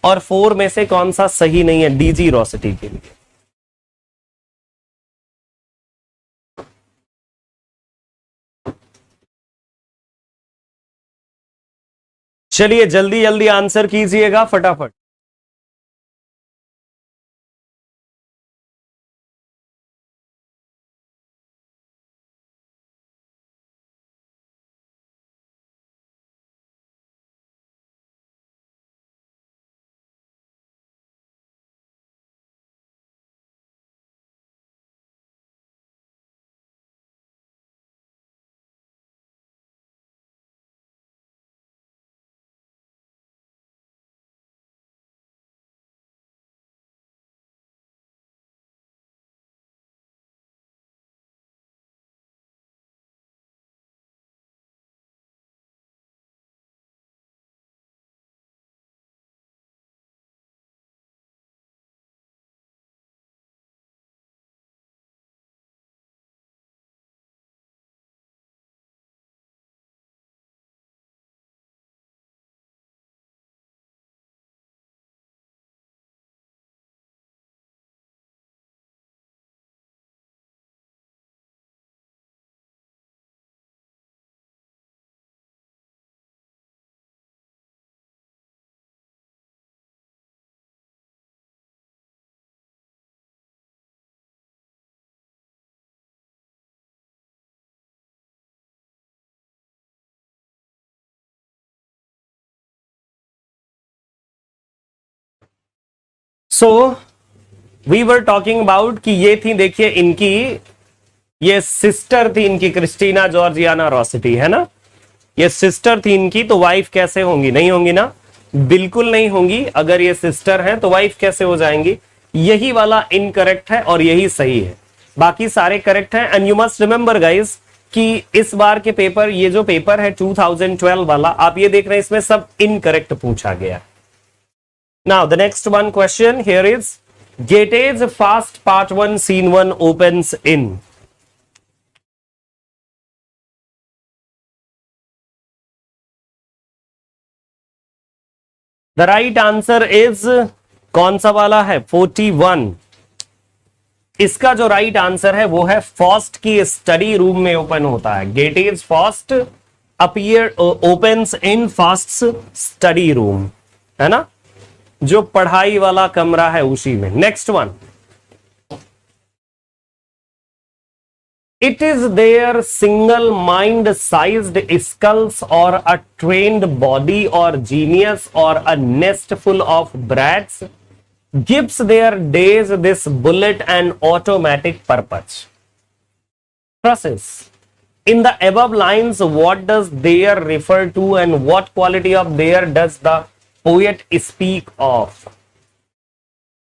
और 4 में से कौन सा सही नहीं है डीजी रॉसेटी के लिए? चलिए जल्दी जल्दी आंसर कीजिएगा फटाफट। So we were talking about कि ये थी, देखिए इनकी ये सिस्टर थी इनकी, क्रिस्टीना जॉर्जियाना रॉसेटी, है ना? ये सिस्टर थी इनकी, तो वाइफ कैसे होंगी? नहीं होंगी ना, बिल्कुल नहीं होंगी। अगर ये सिस्टर हैं तो वाइफ कैसे हो जाएंगी? यही वाला इनकरेक्ट है और यही सही है, बाकी सारे करेक्ट हैं। And you must remember guys कि इस बार के पेपर, ये जो पेपर है 2012 वाला, आप ये देख रहे हैं इसमें सब इनकरेक्ट पूछा गया। Now the next one question here is Gatage Fast Part 1 Scene 1 opens in. The right answer is कौन सा वाला है? 41। इसका जो राइट आंसर है वो है फॉस्ट की स्टडी रूम में ओपन होता है। Goethe's Faust appear opens in Faust study room, है ना? जो पढ़ाई वाला कमरा है उसी में। Next one, it is there single mind sized skulls और अ ट्रेन्ड बॉडी और जीनियस और a nest full of brats gives their days this bullet and automatic purpose. Process. In the above lines, what does there refer to and what quality of there does the poet speak of?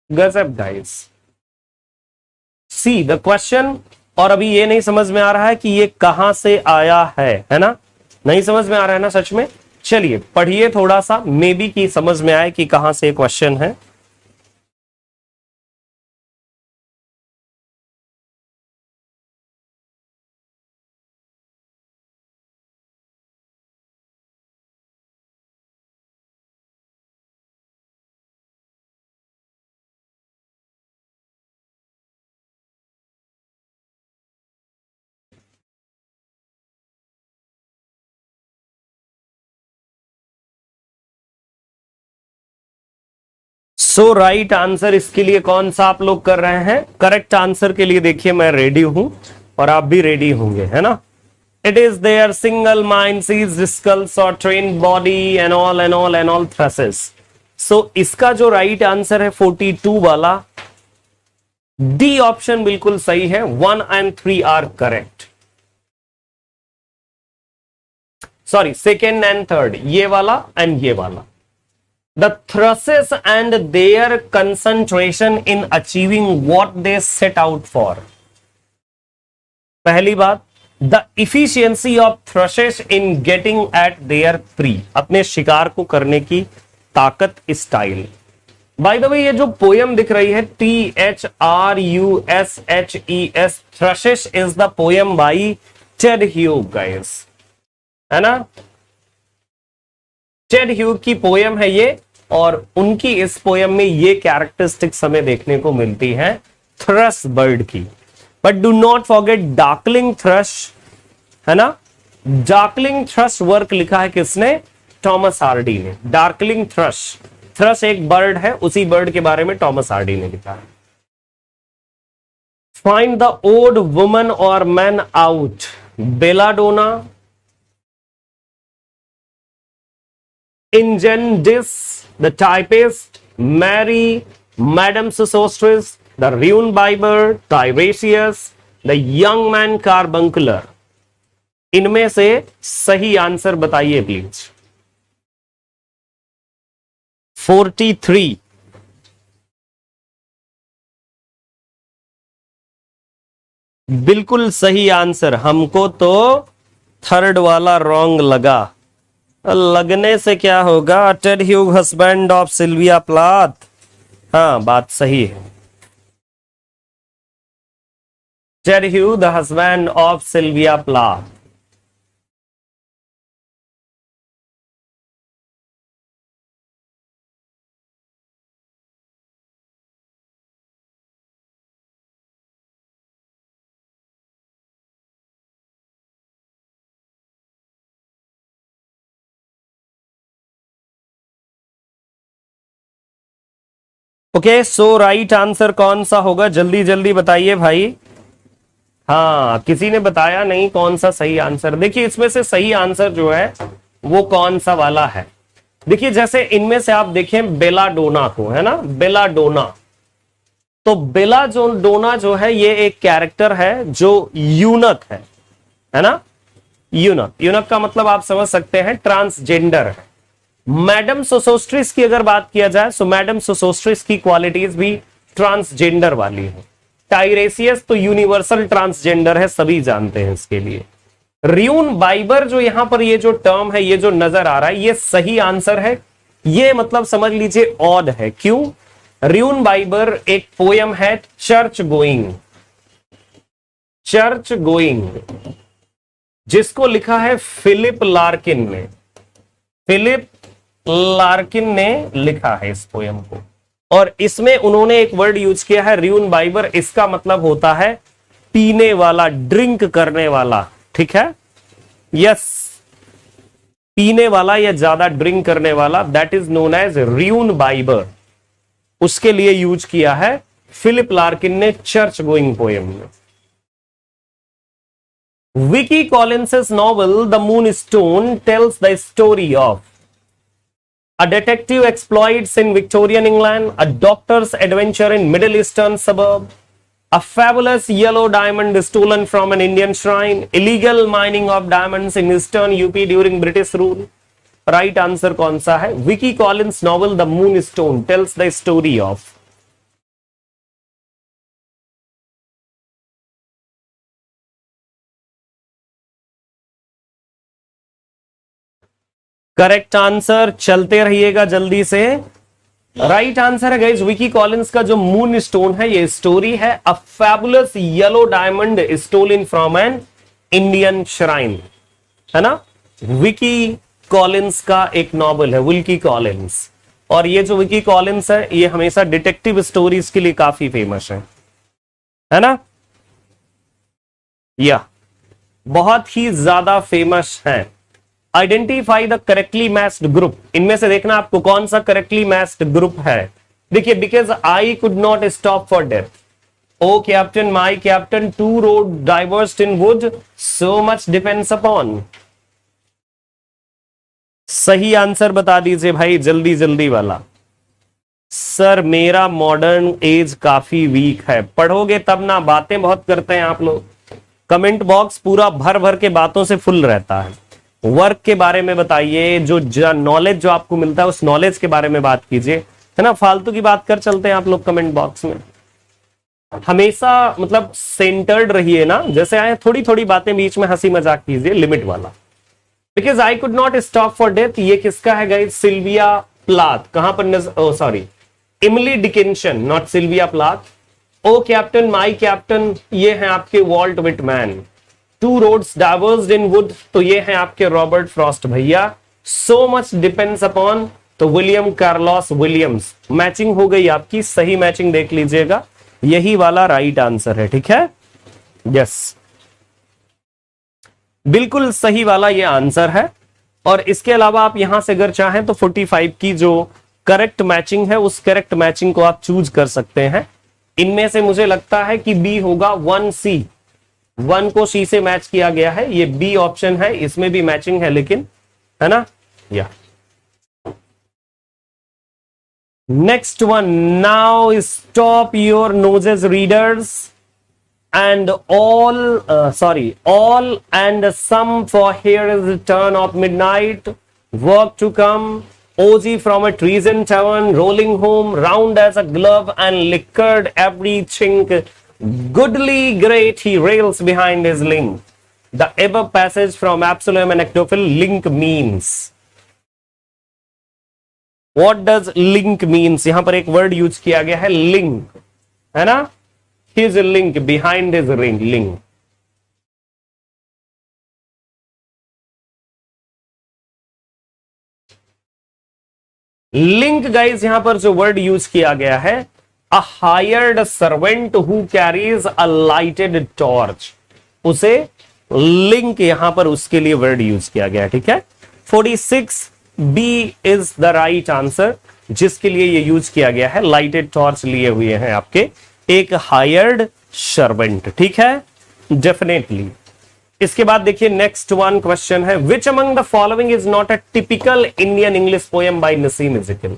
गजब guys. See the question, और अभी ये नहीं समझ में आ रहा है कि ये कहां से आया है ना? नहीं समझ में आ रहा है ना सच में? चलिए पढ़िए थोड़ा सा, मे बी कि समझ में आए कि कहां से क्वेश्चन है। सो राइट आंसर इसके लिए कौन सा आप लोग कर रहे हैं? करेक्ट आंसर के लिए देखिए मैं रेडी हूं और आप भी रेडी होंगे, है ना? It is there single mind sees skulls और train body and all thrushes. So इसका जो राइट आंसर है 42 वाला, डी ऑप्शन बिल्कुल सही है। 1 and 3 are correct. Sorry, second and third, ये वाला एंड ये वाला। The thrushes and their concentration in achieving what they set out for. पहली बात, the efficiency of thrushes in getting at their prey, अपने शिकार को करने की ताकत, स्टाइल। बाय द वे ये जो पोयम दिख रही है THRUSHES, thrushes is the poem by Ted Hughes guys, है ना। टेड ह्यूग की पोयम है ये, और उनकी इस पोयम में ये कैरेक्टरिस्टिक्स हमें देखने को मिलती हैं थ्रश बर्ड की। But do not forget darkling thrust, है ना। डार्कलिंग थ्रश वर्क लिखा है किसने? टॉमस हार्डी ने। डार्कलिंग थ्रश, थ्रश एक बर्ड है, उसी बर्ड के बारे में टॉमस हार्डी ने लिखा है। फाइंड द ओड वुमन और मैन आउट, बेलाडोना, इंजेंडिस, the typist, Marie, Madame Sosostris, the ruin bibber, Tiresias, the young man carbuncular. इनमें से सही आंसर बताइए प्लीज। 43। बिल्कुल सही आंसर। हमको तो थर्ड वाला रॉन्ग लगा। लगने से क्या होगा? Ted Hughes husband of Sylvia Plath. हाँ, बात सही है। Ted Hughes the husband of Sylvia Plath. Okay, so right answer कौन सा होगा? जल्दी जल्दी बताइए भाई। हाँ, किसी ने बताया नहीं कौन सा सही आंसर। देखिए इसमें से सही आंसर जो है वो कौन सा वाला है। देखिए जैसे इनमें से आप देखें बेलाडोना को, है ना, बेलाडोना। तो बेलाडोना जो है ये एक कैरेक्टर है जो यूनक है ना। यूनक, यूनक का मतलब आप समझ सकते हैं ट्रांसजेंडर है। मैडम सोसोस्ट्रिस की अगर बात किया जाए तो मैडम सोसोस्ट्रिस की क्वालिटीज भी ट्रांसजेंडर वाली है। टाइरेसियस तो यूनिवर्सल ट्रांसजेंडर है, सभी जानते हैं इसके लिए। र्यून बाइबर जो यहां पर ये जो टर्म है, ये जो नजर आ रहा है, ये सही आंसर है। ये मतलब समझ लीजिए ऑड है। क्यों? र्यून बाइबर एक पोयम है चर्च गोइंग, चर्च गोइंग, जिसको लिखा है फिलिप लार्किन ने। फिलिप लार्किन ने लिखा है इस पोयम को, और इसमें उन्होंने एक वर्ड यूज किया है र्यून बाइबर। इसका मतलब होता है पीने वाला, ड्रिंक करने वाला। ठीक है, यस, पीने वाला या ज्यादा ड्रिंक करने वाला, that is known as ruin bibber. उसके लिए यूज किया है फिलिप लार्किन ने चर्च गोइंग पोयम में। Wilkie कॉलिंस's novel The Moonstone tells the story of a detective exploits in Victorian England, a doctor's adventure in Middle Eastern suburb, a fabulous yellow diamond stolen from an Indian shrine, illegal mining of diamonds in Eastern UP during British rule. Right answer कौन सा है? Wilkie Collins novel The Moonstone tells the story of। Correct answer, चलते रहिएगा जल्दी से। राइट आंसर है गाइस विकी कॉलिंस का जो मून स्टोन है, ये स्टोरी है a fabulous yellow diamond stolen from an Indian shrine, है ना। विकी कॉलिंस का एक नॉवल है विल्की कॉलिंस, और ये जो विकी कॉलिंस है ये हमेशा डिटेक्टिव स्टोरीज के लिए काफी फेमस है ना। या बहुत ही ज्यादा फेमस है। Identify the correctly matched group. इनमें से देखना आपको कौन सा करेक्टली मैच्ड ग्रुप है। देखिए, because I could not stop for death, O Captain my Captain, two road diverged in wood, so much depends upon. सही आंसर बता दीजिए भाई, जल्दी जल्दी वाला। सर मेरा मॉडर्न एज काफी वीक है। पढ़ोगे तब ना, बातें बहुत करते हैं आप लोग। कमेंट बॉक्स पूरा भर भर के बातों से फुल रहता है। वर्क के बारे में बताइए, जो नॉलेज जो आपको मिलता है उस नॉलेज के बारे में बात कीजिए, है ना। फालतू की बात कर चलते हैं आप लोग कमेंट बॉक्स में। हमेशा मतलब सेंटर्ड रहिए ना, जैसे आए थोड़ी थोड़ी बातें बीच में हंसी मजाक कीजिए, लिमिट वाला। Because I could not stop for death, ये किसका है गाइस? Sylvia Plath. कहां पर sorry, Emily Dickinson, not Sylvia Plath. O Captain, my Captain, ये हैं आपके Walt Whitman. Two roads diverged in wood, तो ये हैं आपके रॉबर्ट फ्रॉस्ट भैया। सो मच डिपेंड्स अपॉन, तो विलियम कार्लोस विलियम्स। मैचिंग हो गई आपकी, सही मैचिंग देख लीजिएगा, यही वाला राइट आंसर है, ठीक है। यस, बिल्कुल सही वाला ये आंसर है। और इसके अलावा आप यहां से अगर चाहें तो 45 की जो करेक्ट मैचिंग है उस करेक्ट मैचिंग को आप चूज कर सकते हैं। इनमें से मुझे लगता है कि बी होगा 1C, 1 को C से मैच किया गया है, ये बी ऑप्शन है, इसमें भी मैचिंग है लेकिन, है ना। या next one, now stop your noses readers and all and some, for here is the turn of midnight, work to come, OG from a treason tavern, rolling home, round as a glove and liquored every chink, goodly great he rails behind his link. The above passage from Absalom and Achitophel link means. What does link means? यहां पर एक वर्ड यूज किया गया है लिंक, है ना। His link, behind his ring, link. Link guys, यहां पर जो वर्ड यूज किया गया है, a hired servant who carries a lighted torch, उसे लिंक यहां पर उसके लिए वर्ड यूज किया गया है, ठीक है। 46 B is the right answer, जिसके लिए ये यूज किया गया है, लाइटेड टॉर्च लिए हुए हैं आपके एक हायर्ड सर्वेंट, ठीक है, डेफिनेटली। इसके बाद देखिए नेक्स्ट वन क्वेश्चन है, which among the following is not a typical Indian English poem by Nissim Ezekiel?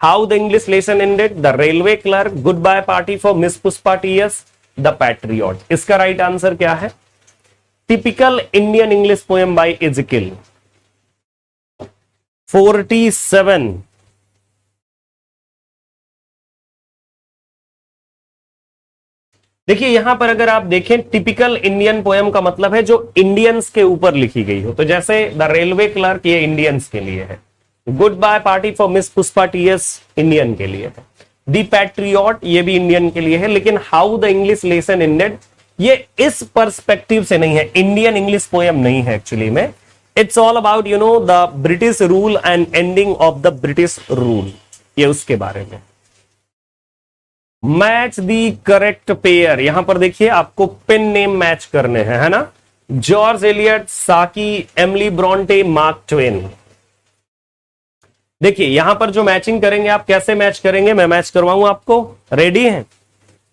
How the English lesson ended, the railway clerk, goodbye party for miss Pushpa TS, the patriot. इसका राइट आंसर क्या है? Typical Indian English poem by Ezekiel. 47। देखिए यहां पर अगर आप देखें, टिपिकल इंडियन पोएम का मतलब है जो इंडियंस के ऊपर लिखी गई हो, तो जैसे द रेलवे क्लर्क ये इंडियंस के लिए है, goodbye party for miss Pushpa TS Indian के लिए है, दी पैट्रियट ये भी इंडियन के लिए है। लेकिन how the English lesson ended ये इस पर्सपेक्टिव से नहीं है, इंडियन इंग्लिश पोएम नहीं है एक्चुअली में। It's all about you know the British rule and ending of the British rule, ये उसके बारे में। मैच दी करेक्ट पेयर, यहां पर देखिए आपको पेन नेम मैच करने हैं, है ना। जॉर्ज एलियट, साकी, एमिली ब्रॉन्टे, मार्क ट्वेन। देखिए यहां पर जो मैचिंग करेंगे आप कैसे मैच करेंगे, मैं मैच करवाऊं आपको, रेडी हैं?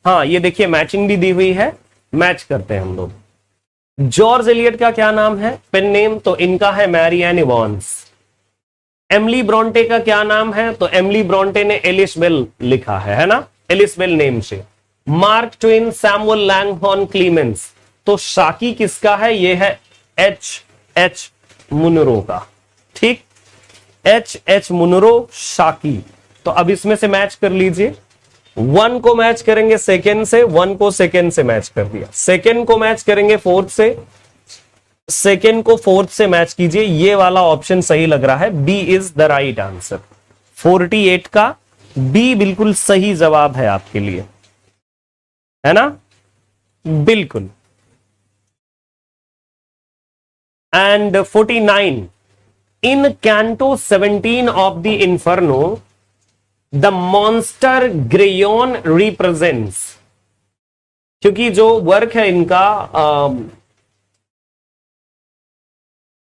हाँ, ये देखिए मैचिंग भी दी हुई है, मैच करते हैं हम लोग। जॉर्ज एलियट का क्या नाम है पेन नेम, तो इनका है Mary Ann Evans. Emily Bronte का क्या नाम है, तो एमिली ब्रॉन्टे ने एलिस बेल लिखा है ना, एलिस बेल नेम से। Mark Twain, Samuel Langhorne Clemens, तो शाकी किसका है, ये है एच मुनरो का, ठीक, एच मुनरो शाकी। तो अब इसमें से मैच कर लीजिए, 1 को मैच करेंगे सेकेंड से, 1 को सेकेंड से मैच कर दिया, सेकेंड को मैच करेंगे फोर्थ से, सेकेंड को फोर्थ से मैच कीजिए, ये वाला ऑप्शन सही लग रहा है, B is the right answer. 48 का बी बिल्कुल सही जवाब है आपके लिए, है ना, बिल्कुल। And 49, in canto 17 of the Inferno the monster Geryon represents, क्योंकि जो वर्क है इनका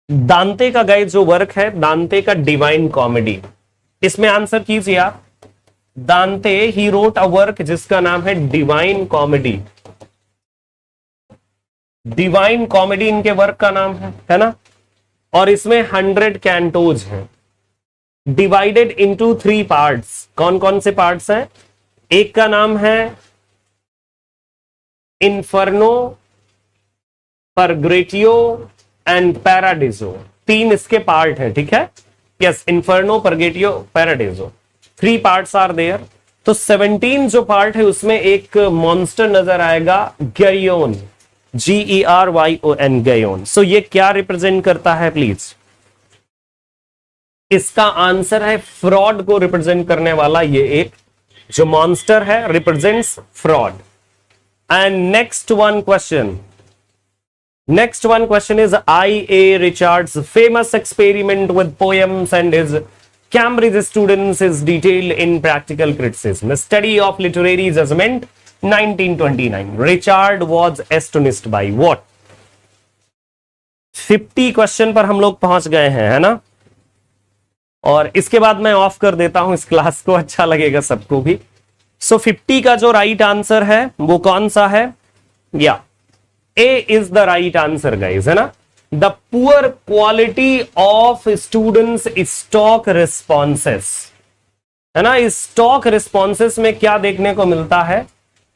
दांते का, गाइस जो वर्क है दांते का डिवाइन कॉमेडी, इसमें आंसर कीजिए आप। दांते ही रोट अ वर्क जिसका नाम है डिवाइन कॉमेडी, डिवाइन कॉमेडी इनके वर्क का नाम है ना। और इसमें 100 कैंटोज हैं, डिवाइडेड इनटू 3 पार्ट्स। कौन कौन से पार्ट्स हैं? एक का नाम है इन्फर्नो, परग्रेटियो एंड पैराडिजो, 3 इसके पार्ट हैं, ठीक है। Yes, Inferno, Purgatorio, Paradiso, 3 parts are there. तो 17 जो पार्ट है उसमें एक मॉन्स्टर नजर आएगा, गैयोन, GERYON, गैयोन। सो ये क्या रिप्रेजेंट करता है प्लीज? इसका आंसर है फ्रॉड को रिप्रेजेंट करने वाला ये एक जो मॉन्स्टर है, represents fraud. And next one question is I.A. Richards famous experiment with poems and his Cambridge students is detailed in Practical Criticism, a study of literary judgment, 1929. Richard was astonished by what? 50 question पर हम लोग पहुंच गए हैं, है ना. और इसके बाद मैं ऑफ कर देता हूं इस क्लास को, अच्छा लगेगा सबको भी. सो 50 का जो राइट आंसर है वो कौन सा है? या A is the right answer guys, है ना. The poor quality of students stock responses, है ना. स्टॉक रिस्पॉन्सेस में क्या देखने को मिलता है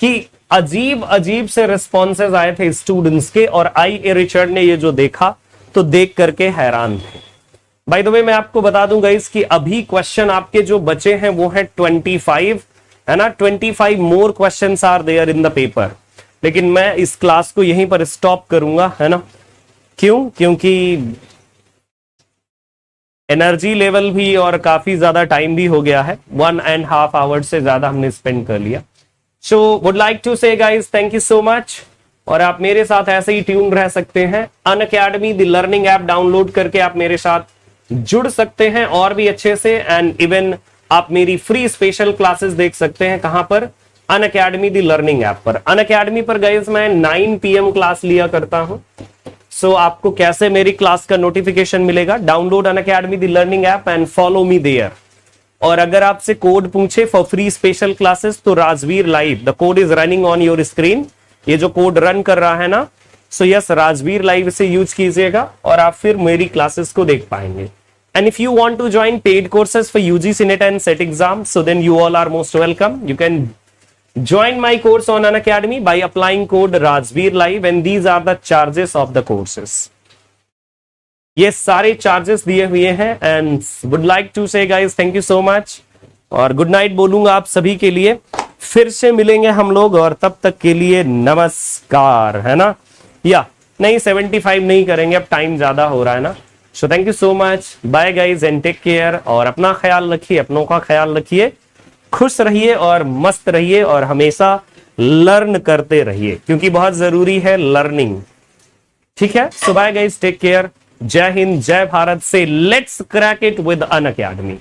कि अजीब अजीब से रिस्पॉन्सेस आए थे स्टूडेंट्स के, और I.A. रिचर्ड ने ये जो देखा तो देख करके हैरान थे. बाय द वे मैं आपको बता दूं गाइस कि अभी क्वेश्चन आपके जो बचे हैं वो है 25, है ना. 25 more questions are there in the paper. लेकिन मैं इस क्लास को यहीं पर स्टॉप करूंगा, है ना. क्यों? क्योंकि एनर्जी लेवल भी और काफी ज्यादा टाइम भी हो गया है. 1.5 आवर्स से ज्यादा हमने स्पेंड कर लिया. सो वुड लाइक टू से guys thank you so much. और आप मेरे साथ ऐसे ही ट्यून रह सकते हैं. Unacademy the learning app download करके आप मेरे साथ जुड़ सकते हैं और भी अच्छे से. एंड इवन आप मेरी फ्री स्पेशल क्लासेस देख सकते हैं. कहां पर? अनअकैडमी द लर्निंग ऐप पर. अनअकैडमी पर गाइस मैं 9 PM क्लास लिया करता हूं. सो आपको कैसे मेरी क्लास का नोटिफिकेशन मिलेगा? Download Unacademy the learning app and follow me there. और अगर आपसे कोड पूछे फॉर फ्री स्पेशल क्लासेस तो Rajveer live, the code is running on your screen. ये जो कोड रन कर रहा है ना, सो यस राजवीर लाइव से यूज कीजिएगा और आप फिर मेरी क्लासेस को देख पाएंगे. And if you want to join paid courses for UGC NET and SET exams, so then you all are most welcome. You can join my course on Unacademy by applying code Rajveer Live, and these are the charges of the courses. ये सारे चार्जेस दिए हुए हैं. एंड वुड लाइक टू से guys thank you so much और गुड नाइट बोलूंगा आप सभी के लिए. फिर से मिलेंगे हम लोग और तब तक के लिए नमस्कार, है ना. या नहीं 75 नहीं करेंगे, अब टाइम ज्यादा हो रहा है ना. So thank you so much. Bye guys and take care. और अपना ख्याल रखिए, अपनों का ख्याल रखिए, खुश रहिए और मस्त रहिए और हमेशा लर्न करते रहिए क्योंकि बहुत जरूरी है लर्निंग. ठीक है. सो बाय गाइज, टेक केयर. जय हिंद, जय भारत से let's crack it with Unacademy.